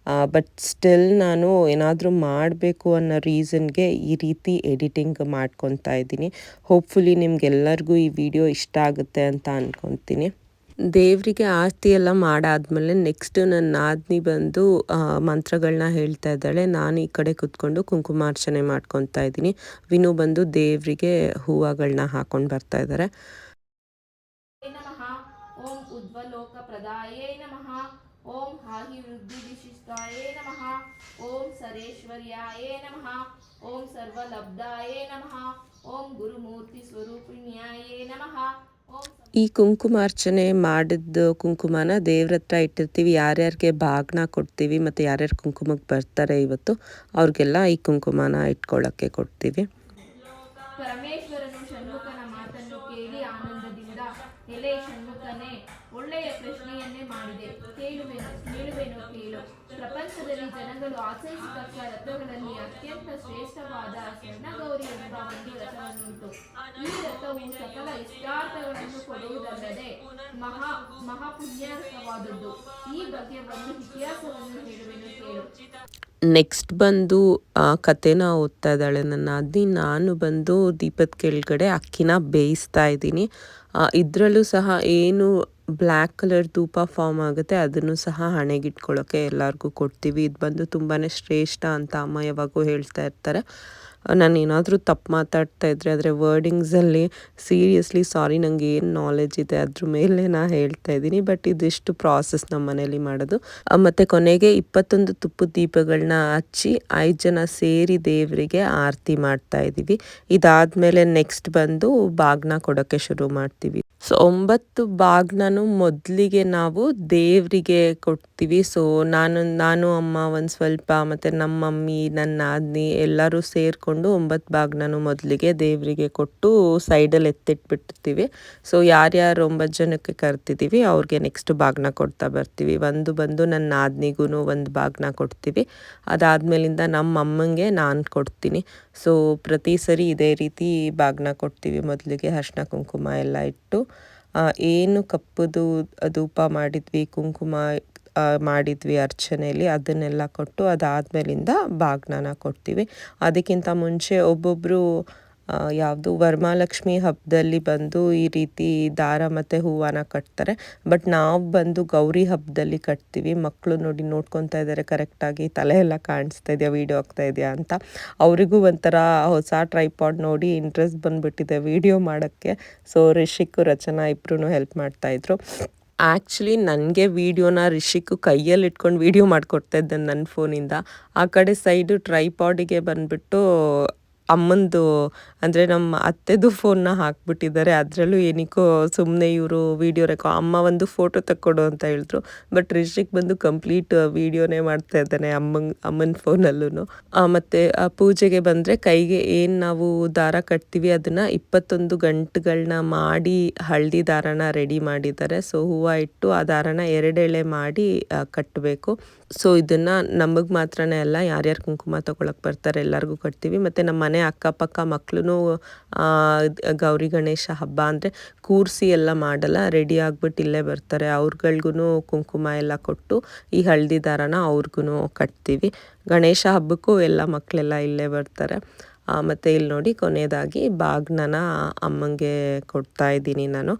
ಬಟ್ ಸ್ಟಿಲ್ ನಾನು ಏನಾದರೂ ಮಾಡಬೇಕು ಅನ್ನೋ ರೀಸನ್ಗೆ ಈ ರೀತಿ ಎಡಿಟಿಂಗ್ ಮಾಡ್ಕೊತಾ ಇದ್ದೀನಿ. ಹೋಪ್ಫುಲಿ ನಿಮ್ಗೆಲ್ಲರಿಗೂ ಈ ವಿಡಿಯೋ ಇಷ್ಟ ಆಗುತ್ತೆ ಅಂತ ಅಂದ್ಕೊತೀನಿ. ದೇವರಿಗೆ ಆರತಿ ಎಲ್ಲ ಮಾಡಾದ್ಮೇಲೆ ನೆಕ್ಸ್ಟ್ ನನ್ನ ನಾದಿನಿ ಬಂದು ಮಂತ್ರಗಳನ್ನ ಹೇಳ್ತಾ ಇದ್ದಾಳೆ. ನಾನು ಈ ಕಡೆ ಕೂತ್ಕೊಂಡು ಕುಂಕುಮಾರ್ಚನೆ ಮಾಡ್ಕೊತಾ ಇದ್ದೀನಿ. ವಿನು ಬಂದು ದೇವರಿಗೆ ಹೂವುಗಳನ್ನ ಹಾಕೊಂಡು ಬರ್ತಾ ಇದ್ದಾರೆ. ಓಂ ಉದ್ವಲೋಕ ಪ್ರದಾಯೇ ನಮಃ, ಓಂ ಹಾಹಿ ವೃದ್ಧಿ ವಿಶಿಷ್ಟಾಯೇ ನಮಃ, ಓಂ ಸರೇಶ್ವರ್ಯಾಯೇ ನಮಃ, ಓಂ ಸರ್ವಲಬ್ಧಾಯೇ ನಮಃ, ಓಂ ಗುರುಮೂರ್ತಿ ಸ್ವರೂಪಿಣ್ಯಾಯೇ ನಮಃ. ಈ ಕುಂಕುಮಾರ್ಚನೆ ಮಾಡಿದ್ದು ಕುಂಕುಮನ ದೇವ್ರ ಹತ್ರ ಇಟ್ಟಿರ್ತೀವಿ. ಯಾರ್ಯಾರಿಗೆ ಬಾಗ್ನ ಕೊಡ್ತೀವಿ ಮತ್ತು ಯಾರ್ಯಾರು ಕುಂಕುಮಕ್ಕೆ ಬರ್ತಾರೆ ಇವತ್ತು ಅವ್ರಿಗೆಲ್ಲ ಈ ಕುಂಕುಮನ ಇಟ್ಕೊಳ್ಳೋಕ್ಕೆ ಕೊಡ್ತೀವಿ. ಪರಮೇಶ್ವರನು ಷಣ್ಮುಖನ ಮಾತನ್ನು ಕೇಳಿ ಆನಂದದಿಂದ, ಎಲೆ ಷಣ್ಮುಖನೇ, ಒಳ್ಳೆಯ ಪ್ರಶ್ನೆಯನ್ನೇ ಮಾಡಿದೆ, ಹೇಳುವೆನು ಕೇಳು. ಪ್ರಪಂಚದಲ್ಲಿ ಜನಗಳು ಆಚರಿಸತಕ್ಕ ರಥಗಳಲ್ಲಿ ಅತ್ಯಂತ ಶ್ರೇಷ್ಠವಾದ ಸ್ವರ್ಣಗೌರಿ ಎಂಬ ಒಂದು ರಥವನ್ನುಂಟು. ಈ ರಥವು ಸಕಲ ಇಷ್ಟಾರ್ಥಗಳನ್ನು ಕೊಡುವುದಲ್ಲದೆ ಮಹಾಪುಣ್ಯಕರವಾದದ್ದು. ಈ ಬಗ್ಗೆ ಒಂದು ಇತಿಹಾಸವನ್ನು ಹೇಳುವೆನು ಕೇಳು. ನೆಕ್ಸ್ಟ್ ಬಂದು ಕಥೆನ ಓದ್ತಾ ಇದ್ದಾಳೆ ನನ್ನ ನಾದಿನಿ. ನಾನು ಬಂದು ದೀಪದ ಕೆಳಗಡೆ ಅಕ್ಕಿನ ಬೇಯಿಸ್ತಾ ಇದ್ದೀನಿ. ಇದರಲ್ಲೂ ಸಹ ಏನು ಬ್ಲ್ಯಾಕ್ ಕಲರ್ ಧೂಪ ಫಾರ್ಮ್ ಆಗುತ್ತೆ, ಅದನ್ನು ಸಹ ಹಣೆಗಿಟ್ಕೊಳ್ಳೋಕ್ಕೆ ಎಲ್ಲರಿಗೂ ಕೊಡ್ತೀವಿ. ಇದು ಬಂದು ತುಂಬಾ ಶ್ರೇಷ್ಠ ಅಂತ ಅಮ್ಮ ಯಾವಾಗೂ ಹೇಳ್ತಾ ಇರ್ತಾರೆ. ನಾನು ಏನಾದರೂ ತಪ್ಪು ಮಾತಾಡ್ತಾ ಇದ್ದರೆ ಅದರ ವರ್ಡಿಂಗ್ಸಲ್ಲಿ ಸೀರಿಯಸ್ಲಿ ಸಾರಿ, ನನಗೆ ಏನು ನಾಲೆಜ್ ಇದೆ ಅದ್ರ ಮೇಲೆ ನಾನು ಹೇಳ್ತಾ ಇದ್ದೀನಿ. ಬಟ್ ಇದಿಷ್ಟು ಪ್ರಾಸೆಸ್ ನಮ್ಮ ಮನೇಲಿ ಮಾಡೋದು. ಮತ್ತು ಕೊನೆಗೆ 21 ತುಪ್ಪದ ದೀಪಗಳನ್ನ ಹಚ್ಚಿ 5 ಜನ ಸೇರಿ ದೇವರಿಗೆ ಆರತಿ ಮಾಡ್ತಾ ಇದ್ದೀವಿ. ಇದಾದಮೇಲೆ ನೆಕ್ಸ್ಟ್ ಬಂದು ಬಾಗ್ನ ಕೊಡೋಕ್ಕೆ ಶುರು ಮಾಡ್ತೀವಿ. ಸೊ 9 ಬಾಗ್ನೂ ಮೊದಲಿಗೆ ನಾವು ದೇವರಿಗೆ ಕೊಡ್ತೀವಿ. ಸೊ ನಾನು ಅಮ್ಮ ಒಂದು ಸ್ವಲ್ಪ ಮತ್ತು ನಮ್ಮ ಮಮ್ಮಿ, ನನ್ನ ನಾದಿನಿ ಎಲ್ಲರೂ ಸೇರಿಕೊಂಡು 9 ಬಾಗ್ನೂ ಮೊದಲಿಗೆ ದೇವರಿಗೆ ಕೊಟ್ಟು ಸೈಡಲ್ಲಿ ಎತ್ತಿಟ್ಬಿಟ್ಟಿರ್ತೀವಿ. ಸೊ ಯಾರ್ಯಾರು 9 ಜನಕ್ಕೆ ಕರ್ತಿದ್ದೀವಿ ಅವ್ರಿಗೆ ನೆಕ್ಸ್ಟ್ ಬಾಗ್ನ ಕೊಡ್ತಾ ಬರ್ತೀವಿ. ಬಂದು ನನ್ನ ನಾದಿನಿಗೂ ಒಂದು ಬಾಗ್ನ ಕೊಡ್ತೀವಿ. ಅದಾದಮೇಲಿಂದ ನಮ್ಮ ಅಮ್ಮಂಗೆ ನಾನು ಕೊಡ್ತೀನಿ. ಸೊ ಪ್ರತಿ ಸರಿ ಇದೇ ರೀತಿ ಬಾಗ್ನ ಕೊಡ್ತೀವಿ. ಮೊದಲಿಗೆ ಅರಿಶಿನ ಕುಂಕುಮ ಎಲ್ಲ ಇಟ್ಟು ಏನು ಕಪ್ಪುದು ಧೂಪ ಮಾಡಿದ್ವಿ, ಕುಂಕುಮ ಮಾಡಿದ್ವಿ ಅರ್ಚನೆಯಲ್ಲಿ, ಅದನ್ನೆಲ್ಲ ಕೊಟ್ಟು ಅದಾದಮೇಲಿಂದ ಬಾಗ್ನನ ಕೊಡ್ತೀವಿ. ಅದಕ್ಕಿಂತ ಮುಂಚೆ ಒಬ್ಬೊಬ್ಬರು ಯಾವುದು ವರಮಹಾಲಕ್ಷ್ಮಿ ಹಬ್ಬದಲ್ಲಿ ಬಂದು ಈ ರೀತಿ ದಾರ ಮತ್ತು ಹೂವನ್ನ ಕಟ್ತಾರೆ. ಬಟ್ ನಾವು ಬಂದು ಗೌರಿ ಹಬ್ಬದಲ್ಲಿ ಕಟ್ತೀವಿ. ಮಕ್ಕಳು ನೋಡಿ ನೋಡ್ಕೊತಾ ಇದ್ದಾರೆ ಕರೆಕ್ಟಾಗಿ, ತಲೆ ಎಲ್ಲ ಕಾಣಿಸ್ತಾ ಇದೆಯಾ, ವೀಡಿಯೋ ಆಗ್ತಾ ಇದೆಯಾ ಅಂತ. ಅವರಿಗೂ ಒಂಥರ ಹೊಸ ಟ್ರೈಪಾಡ್ ನೋಡಿ ಇಂಟ್ರೆಸ್ಟ್ ಬಂದುಬಿಟ್ಟಿದೆ ವೀಡಿಯೋ ಮಾಡೋಕ್ಕೆ. ಸೊ ರಿಷಿಕ್, ರಚನಾ ಇಬ್ಬರೂ ಹೆಲ್ಪ್ ಮಾಡ್ತಾಯಿದ್ರು. ಆ್ಯಕ್ಚುಲಿ ನನಗೆ ವೀಡಿಯೋನ ರಿಷಿಕ್ ಕೈಯಲ್ಲಿ ಇಟ್ಕೊಂಡು ವೀಡಿಯೋ ಮಾಡಿಕೊಡ್ತಾ ಇದ್ದೆ ನನ್ನ ಫೋನಿಂದ. ಆ ಕಡೆ ಸೈಡು ಟ್ರೈಪಾಡಿಗೆ ಬಂದುಬಿಟ್ಟು ಅಮ್ಮಂದು ಅಂದರೆ ನಮ್ಮ ಅತ್ತೆದು ಫೋನ್ನ ಹಾಕ್ಬಿಟ್ಟಿದ್ದಾರೆ. ಅದರಲ್ಲೂ ಏನಕ್ಕೋ ಸುಮ್ಮನೆ ಇವರು ವೀಡಿಯೋ ಅಮ್ಮ ಒಂದು ಫೋಟೋ ತಕ್ಕೊಡು ಅಂತ ಹೇಳಿದ್ರು. ಬಟ್ ರಿಷಿಕ್ ಬಂದು ಕಂಪ್ಲೀಟ್ ವೀಡಿಯೋನೇ ಮಾಡ್ತಾ ಇದ್ದಾನೆ ಅಮ್ಮನ ಫೋನಲ್ಲೂ. ಮತ್ತು ಪೂಜೆಗೆ ಬಂದರೆ ಕೈಗೆ ಏನು ನಾವು ದಾರ ಕಟ್ತೀವಿ ಅದನ್ನು 21 ಗಂಟುಗಳನ್ನ ಮಾಡಿ ಹಳದಿ ದಾರನ ರೆಡಿ ಮಾಡಿದ್ದಾರೆ. ಸೊ ಹೂವು ಇಟ್ಟು ಆ ದಾರನ 2 ಎಳೆ ಮಾಡಿ ಕಟ್ಟಬೇಕು. ಸೊ ಇದನ್ನು ನಮಗೆ ಮಾತ್ರನೇ ಅಲ್ಲ, ಯಾರ್ಯಾರು ಕುಂಕುಮ ತೊಗೊಳಕ್ಕೆ ಬರ್ತಾರೆ ಎಲ್ಲರಿಗೂ ಕಟ್ತೀವಿ. ಮತ್ತು ನಮ್ಮ ಮನೆ ಅಕ್ಕಪಕ್ಕ ಮಕ್ಕಳು ಗೌರಿ ಗಣೇಶ ಹಬ್ಬ ಅಂದರೆ ಕೂರಿಸಿ ಎಲ್ಲ ಮಾಡಲ್ಲ, ರೆಡಿ ಆಗಿಬಿಟ್ಟು ಇಲ್ಲೇ ಬರ್ತಾರೆ. ಅವ್ರುಗಳ್ಗೂ ಕುಂಕುಮ ಎಲ್ಲ ಕೊಟ್ಟು ಈ ಹಳದಿ ದಾರನ ಅವ್ರಿಗೂ ಕಟ್ತೀವಿ. ಗಣೇಶ ಹಬ್ಬಕ್ಕೂ ಎಲ್ಲ ಮಕ್ಕಳೆಲ್ಲ ಇಲ್ಲೇ ಬರ್ತಾರೆ. ಮತ್ತು ಇಲ್ಲಿ ನೋಡಿ ಕೊನೆಯದಾಗಿ ಬಾಗ್ನನ ಅಮ್ಮಂಗೆ ಕೊಡ್ತಾ ಇದ್ದೀನಿ ನಾನು.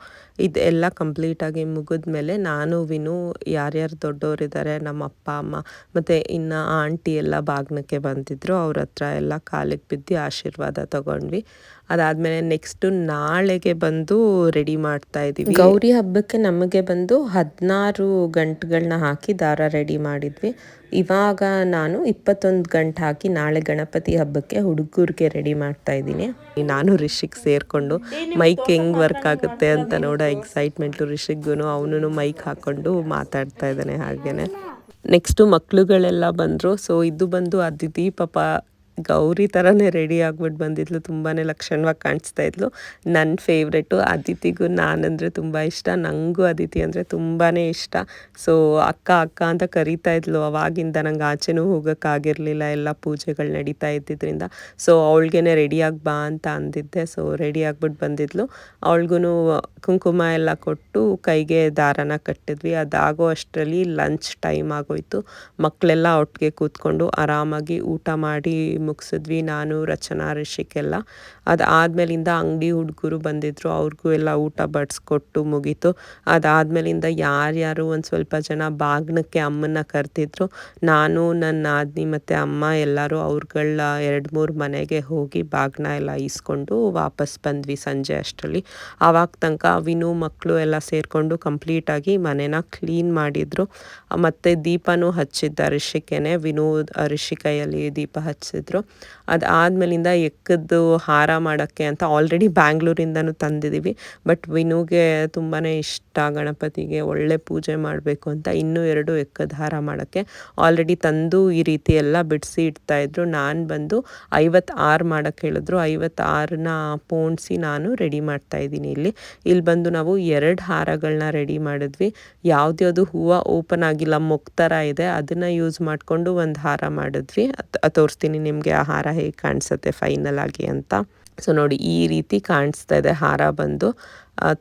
ಇದೆಲ್ಲ ಕಂಪ್ಲೀಟಾಗಿ ಮುಗಿದ್ಮೇಲೆ ನಾನು ವಿನು, ಯಾರ್ಯಾರು ದೊಡ್ಡವರಿದ್ದಾರೆ ನಮ್ಮ ಅಪ್ಪ ಅಮ್ಮ ಮತ್ತು ಇನ್ನು ಆಂಟಿ ಎಲ್ಲ ಬಾಗ್ನಕ್ಕೆ ಬಂದಿದ್ದರು. ಅವ್ರ ಹತ್ರ ಎಲ್ಲ ಕಾಲಿಗೆ ಬಿದ್ದು ಆಶೀರ್ವಾದ ತಗೊಂಡ್ವಿ. ಅದಾದಮೇಲೆ ನೆಕ್ಸ್ಟು ನಾಳೆಗೆ ಬಂದು ರೆಡಿ ಮಾಡ್ತಾ ಇದ್ದೀವಿ. ಗೌರಿ ಹಬ್ಬಕ್ಕೆ ನಮಗೆ ಬಂದು 16 ಗಂಟುಗಳನ್ನ ಹಾಕಿ ದಾರ ರೆಡಿ ಮಾಡಿದ್ವಿ. ಇವಾಗ ನಾನು 21 ಗಂಟು ಹಾಕಿ ನಾಳೆ ಗಣಪತಿ ಹಬ್ಬಕ್ಕೆ ಹುಡುಗರಿಗೆ ರೆಡಿ ಮಾಡ್ತಾ ಇದ್ದೀನಿ. ನಾನು ರಿಷಿಕ್ ಸೇರಿಕೊಂಡು ಮೈಕ್ ಹೆಂಗೆ ವರ್ಕ್ ಆಗುತ್ತೆ ಅಂತ ನೋಡೋ ಎಕ್ಸೈಟ್ಮೆಂಟು ರಿಷಿಕ್ಗೂ. ಅವನು ಮೈಕ್ ಹಾಕ್ಕೊಂಡು ಮಾತಾಡ್ತಾ ಇದ್ದಾನೆ ಹಾಗೇನೆ. ನೆಕ್ಸ್ಟು ಮಕ್ಕಳುಗಳೆಲ್ಲ ಬಂದರು. ಸೊ ಇದು ಬಂದು ಅದಿತಿ ಪಾಪ ಗೌರಿ ಥರನೇ ರೆಡಿ ಆಗ್ಬಿಟ್ಟು ಬಂದಿದ್ಲು. ತುಂಬಾ ಲಕ್ಷಣವಾಗಿ ಕಾಣಿಸ್ತಾ ಇದ್ಲು. ನನ್ನ ಫೇವ್ರೆಟು. ಅದಿತಿಗೂ ನಾನಂದರೆ ತುಂಬ ಇಷ್ಟ, ನನಗೂ ಅದಿತಿ ಅಂದರೆ ತುಂಬಾ ಇಷ್ಟ. ಸೊ ಅಕ್ಕ ಅಕ್ಕ ಅಂತ ಕರೀತಾ ಇದ್ಲು ಅವಾಗಿಂದ. ನಂಗೆ ಆಚೆನೂ ಹೋಗೋಕ್ಕಾಗಿರಲಿಲ್ಲ, ಎಲ್ಲ ಪೂಜೆಗಳು ನಡೀತಾ ಇದ್ದಿದ್ದರಿಂದ. ಸೊ ಅವಳಿಗೇನೆ ರೆಡಿಯಾಗಿ ಬಾ ಅಂತ ಅಂದಿದ್ದೆ. ಸೊ ರೆಡಿ ಆಗ್ಬಿಟ್ಟು ಬಂದಿದ್ಲು. ಅವಳಿಗೂ ಕುಂಕುಮ ಎಲ್ಲ ಕೊಟ್ಟು ಕೈಗೆ ದಾರನ ಕಟ್ಟಿದ್ವಿ. ಅದಾಗೋ ಅಷ್ಟರಲ್ಲಿ ಲಂಚ್ ಟೈಮ್ ಆಗೋಯ್ತು. ಮಕ್ಕಳೆಲ್ಲ ಒಟ್ಟಿಗೆ ಕೂತ್ಕೊಂಡು ಆರಾಮಾಗಿ ಊಟ ಮಾಡಿ ಮುಗಿಸಿದ್ವಿ, ನಾನು, ರಚನಾ, ರಿಷಿಕ್ ಎಲ್ಲ. ಅದಾದಮೇಲಿಂದ ಅಂಗಡಿ ಹುಡುಗರು ಬಂದಿದ್ದರು, ಅವ್ರಿಗೂ ಎಲ್ಲ ಊಟ ಬಡಿಸ್ಕೊಟ್ಟು ಮುಗೀತು. ಅದಾದಮೇಲಿಂದ ಯಾರ್ಯಾರು ಒಂದು ಸ್ವಲ್ಪ ಜನ ಬಾಗ್ನಕ್ಕೆ ಅಮ್ಮನ್ನ ಕರೆದಿದ್ರು. ನಾನು, ನನ್ನ ನಾದಿನಿ ಮತ್ತು ಅಮ್ಮ ಎಲ್ಲರೂ ಅವ್ರುಗಳ 2-3 ಮನೆಗೆ ಹೋಗಿ ಬಾಗ್ನ ಎಲ್ಲ ಈಸ್ಕೊಂಡು ವಾಪಸ್ ಬಂದ್ವಿ ಸಂಜೆ ಅಷ್ಟರಲ್ಲಿ. ಆವಾಗ ತನಕ ವಿನು ಮಕ್ಕಳು ಎಲ್ಲ ಸೇರಿಕೊಂಡು ಕಂಪ್ಲೀಟಾಗಿ ಮನೆನ ಕ್ಲೀನ್ ಮಾಡಿದರು. ಮತ್ತು ದೀಪನೂ ಹಚ್ಚಿದ್ದ ರಿಷಿಕೇನೆ. ವಿನು ರಿಷಿಕೈಯಲ್ಲಿ ದೀಪ ಹಚ್ಚಿದ್ರು. ಅದಾದಮೇಲಿಂದ ಎಕ್ಕದ್ದು ಹಾರ ಮಾಡೋಕ್ಕೆ ಅಂತ ಆಲ್ರೆಡಿ ಬ್ಯಾಂಗ್ಳೂರಿಂದನೂ ತಂದಿದ್ದೀವಿ. ಬಟ್ ವಿನುಗೆ ತುಂಬಾ ಇಷ್ಟ ಗಣಪತಿಗೆ ಒಳ್ಳೆ ಪೂಜೆ ಮಾಡಬೇಕು ಅಂತ ಇನ್ನೂ 2 ಎಕ್ಕದ ಹಾರ ಮಾಡೋಕ್ಕೆ ಆಲ್ರೆಡಿ ತಂದು ಈ ರೀತಿ ಎಲ್ಲ ಬಿಡಿಸಿ ಇಡ್ತಾಯಿದ್ರು. ನಾನು ಬಂದು 56 ಮಾಡೋಕ್ಕೆ ಹೇಳಿದ್ರು. 56ನ ಪೋಣಿಸಿ ನಾನು ರೆಡಿ ಮಾಡ್ತಾಯಿದ್ದೀನಿ. ಇಲ್ಲಿ ಬಂದು ನಾವು 2 ಹಾರಗಳನ್ನ ರೆಡಿ ಮಾಡಿದ್ವಿ. ಯಾವ್ದ್ಯಾವುದು ಹೂವು ಓಪನ್ ಆಗಿಲ್ಲ, ಮೊಗ್ಗು ಥರ ಇದೆ, ಅದನ್ನು ಯೂಸ್ ಮಾಡಿಕೊಂಡು ಒಂದು ಹಾರ ಮಾಡಿದ್ವಿ. ತೋರಿಸ್ತೀನಿ ನಿಮಗೆ ಆ ಹಾರ ಹೇಗೆ ಕಾಣಿಸುತ್ತೆ ಫೈನಲ್ ಆಗಿ ಅಂತ. ಸೊ ನೋಡಿ ಈ ರೀತಿ ಕಾಣಿಸ್ತಾ ಇದೆ ಹಾರ ಬಂದು.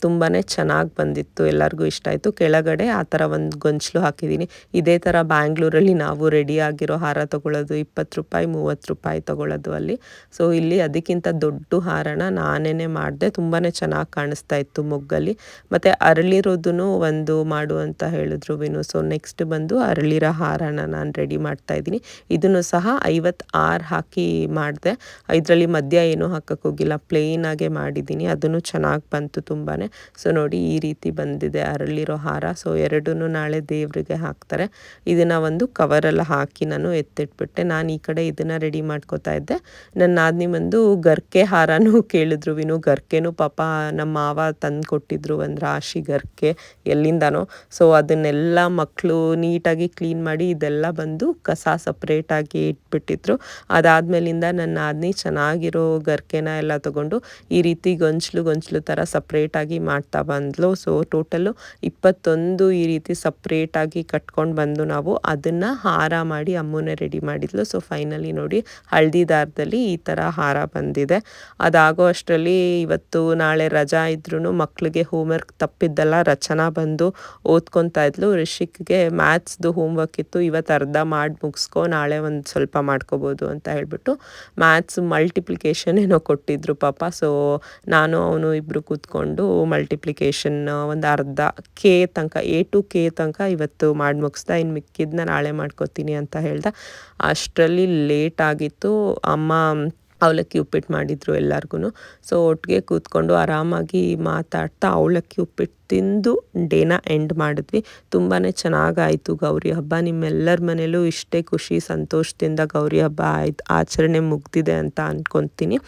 ತುಂಬಾ ಚೆನ್ನಾಗಿ ಬಂದಿತ್ತು, ಎಲ್ಲರಿಗೂ ಇಷ್ಟ ಆಯಿತು. ಕೆಳಗಡೆ ಆ ಥರ ಒಂದು ಗೊಂಚಲು ಹಾಕಿದ್ದೀನಿ. ಇದೇ ಥರ ಬ್ಯಾಂಗ್ಳೂರಲ್ಲಿ ನಾವು ರೆಡಿ ಆಗಿರೋ ಹಾರ ತೊಗೊಳ್ಳೋದು 20 ರೂಪಾಯಿ 30 ರೂಪಾಯಿ ತೊಗೊಳ್ಳೋದು ಅಲ್ಲಿ. ಸೊ ಇಲ್ಲಿ ಅದಕ್ಕಿಂತ ದೊಡ್ಡ ಹಾರನ ನಾನೇ ಮಾಡಿದೆ, ತುಂಬಾ ಚೆನ್ನಾಗಿ ಕಾಣಿಸ್ತಾ ಇತ್ತು ಮೊಗ್ಗಲ್ಲಿ. ಮತ್ತು ಅರಳಿರೋದನ್ನು ಒಂದು ಮಾಡು ಅಂತ ಹೇಳಿದ್ರು ವಿನು. ಸೊ ನೆಕ್ಸ್ಟ್ ಬಂದು ಅರಳಿರೋ ಹಾರನ ನಾನು ರೆಡಿ ಮಾಡ್ತಾಯಿದ್ದೀನಿ. ಇದನ್ನು ಸಹ 56 ಹಾಕಿ ಮಾಡಿದೆ. ಇದರಲ್ಲಿ ಮಧ್ಯ ಏನೂ ಹಾಕೋಕ್ಕೋಗಿಲ್ಲ, ಪ್ಲೇನಾಗೆ ಮಾಡಿದ್ದೀನಿ. ಅದನ್ನು ಚೆನ್ನಾಗಿ ಬಂತು ತುಂಬಾ. ಸೊ ನೋಡಿ ಈ ರೀತಿ ಬಂದಿದೆ ಅರಳಿರೋ ಹಾರ. ಸೊ ಎರಡನ್ನೂ ನಾಳೆ ದೇವರಿಗೆ ಹಾಕ್ತಾರೆ. ಇದನ್ನು ಒಂದು ಕವರೆಲ್ಲ ಹಾಕಿ ನಾನು ಎತ್ತಿಟ್ಬಿಟ್ಟೆ. ನಾನು ಈ ಕಡೆ ಇದನ್ನು ರೆಡಿ ಮಾಡ್ಕೋತಾ ಇದ್ದೆ. ನನ್ನ ನಾದಿನಿ ಬಂದು ಗರ್ಕೆ ಹಾರನೂ ಕೇಳಿದ್ರು ವಿನು. ಗರ್ಕೆನೂ ಪಾಪ ನಮ್ಮ ಮಾವ ತಂದು ಕೊಟ್ಟಿದ್ರು, ಒಂದು ರಾಶಿ ಗರ್ಕೆ ಎಲ್ಲಿಂದನೋ. ಸೊ ಅದನ್ನೆಲ್ಲ ಮಕ್ಕಳು ನೀಟಾಗಿ ಕ್ಲೀನ್ ಮಾಡಿ ಇದೆಲ್ಲ ಬಂದು ಕಸ ಸಪ್ರೇಟಾಗಿ ಇಟ್ಬಿಟ್ಟಿದ್ರು. ಅದಾದಮೇಲಿಂದ ನನ್ನ ನಾದಿನಿ ಚೆನ್ನಾಗಿರೋ ಗರ್ಕೆನ ಎಲ್ಲ ತೊಗೊಂಡು ಈ ರೀತಿ ಗೊಂಚಲು ಥರ ಸಪ್ರೇಟಾಗಿ ಮಾಡ್ತಾ ಬಂದ್ಲು. ಸೊ ಟೋಟಲು 21 ಈ ರೀತಿ ಸಪ್ರೇಟಾಗಿ ಕಟ್ಕೊಂಡು ಬಂದು ನಾವು ಅದನ್ನು ಹಾರ ಮಾಡಿ ಅಮ್ಮನೇ ರೆಡಿ ಮಾಡಿದ್ಲು. ಸೊ ಫೈನಲಿ ನೋಡಿ ಹಳದಿ ದಾರದಲ್ಲಿ ಈ ಥರ ಹಾರ ಬಂದಿದೆ. ಅದಾಗೋ ಅಷ್ಟರಲ್ಲಿ ಇವತ್ತು ನಾಳೆ ರಜಾ ಇದ್ರೂ ಮಕ್ಕಳಿಗೆ ಹೋಮ್ವರ್ಕ್ ತಪ್ಪಿದ್ದೆಲ್ಲ ರಚನಾ ಬಂದು ಓದ್ಕೊತಾ ಇದ್ಲು. ರಿಷಿಕ್ಗೆ ಮ್ಯಾಥ್ಸ್ದು ಹೋಮ್ವರ್ಕ್ ಇತ್ತು, ಇವತ್ತು ಅರ್ಧ ಮಾಡಿ ಮುಗಿಸ್ಕೊ, ನಾಳೆ ಒಂದು ಸ್ವಲ್ಪ ಮಾಡ್ಕೋಬೋದು ಅಂತ ಹೇಳ್ಬಿಟ್ಟು ಮ್ಯಾಥ್ಸ್ ಮಲ್ಟಿಪ್ಲಿಕೇಶನ್ ಏನೋ ಕೊಟ್ಟಿದ್ರು ಪಾಪ. ಸೊ ನಾನು ಅವನು ಇಬ್ಬರು ಕೂತ್ಕೊಂಡು ಮಲ್ಟಿಪ್ಲಿಕೇಶನ್ ಒಂದು ಅರ್ಧ ಕೆ ತನಕ A to K ತನಕ ಇವತ್ತು ಮಾಡಿ ಮುಗಿಸ್ದೆ. ಇನ್ನು ಮಿಕ್ಕಿದ್ನ ನಾಳೆ ಮಾಡ್ಕೋತೀನಿ ಅಂತ ಹೇಳ್ದೆ. ಅಷ್ಟರಲ್ಲಿ ಲೇಟ್ ಆಗಿತ್ತು. ಅಮ್ಮ ಅವಲಕ್ಕಿ ಉಪ್ಪಿಟ್ಟು ಮಾಡಿದ್ರು ಎಲ್ಲರಿಗೂ. ಸೊ ಒಟ್ಟಿಗೆ ಕೂತ್ಕೊಂಡು ಆರಾಮಾಗಿ ಮಾತಾಡ್ತಾ ಅವಲಕ್ಕಿ ಉಪ್ಪಿಟ್ಟು ತಿಂದು ಡೇನ ಎಂಡ್ ಮಾಡಿದ್ವಿ. ತುಂಬಾ ಚೆನ್ನಾಗಾಯಿತು ಗೌರಿ ಹಬ್ಬ. ನಿಮ್ಮೆಲ್ಲರ ಮನೇಲೂ ಇಷ್ಟೇ ಖುಷಿ ಸಂತೋಷದಿಂದ ಗೌರಿ ಹಬ್ಬ ಆಚರಣೆ ಮುಗ್ದಿದೆ ಅಂತ ಅಂದ್ಕೊತೀನಿ.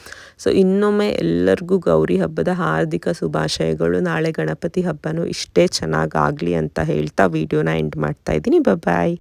ಸೊ ಇನ್ನೊಮ್ಮೆ ಎಲ್ಲರಿಗೂ ಗೌರಿ ಹಬ್ಬದ ಹಾರ್ದಿಕ ಶುಭಾಶಯಗಳು. ನಾಳೆ ಗಣಪತಿ ಹಬ್ಬನೂ ಇಷ್ಟೇ ಚೆನ್ನಾಗಾಗಲಿ ಅಂತ ಹೇಳ್ತಾ ವಿಡಿಯೋನ ಎಂಡ್ ಮಾಡ್ತಾಯಿದ್ದೀನಿ. ಬಾಯ್.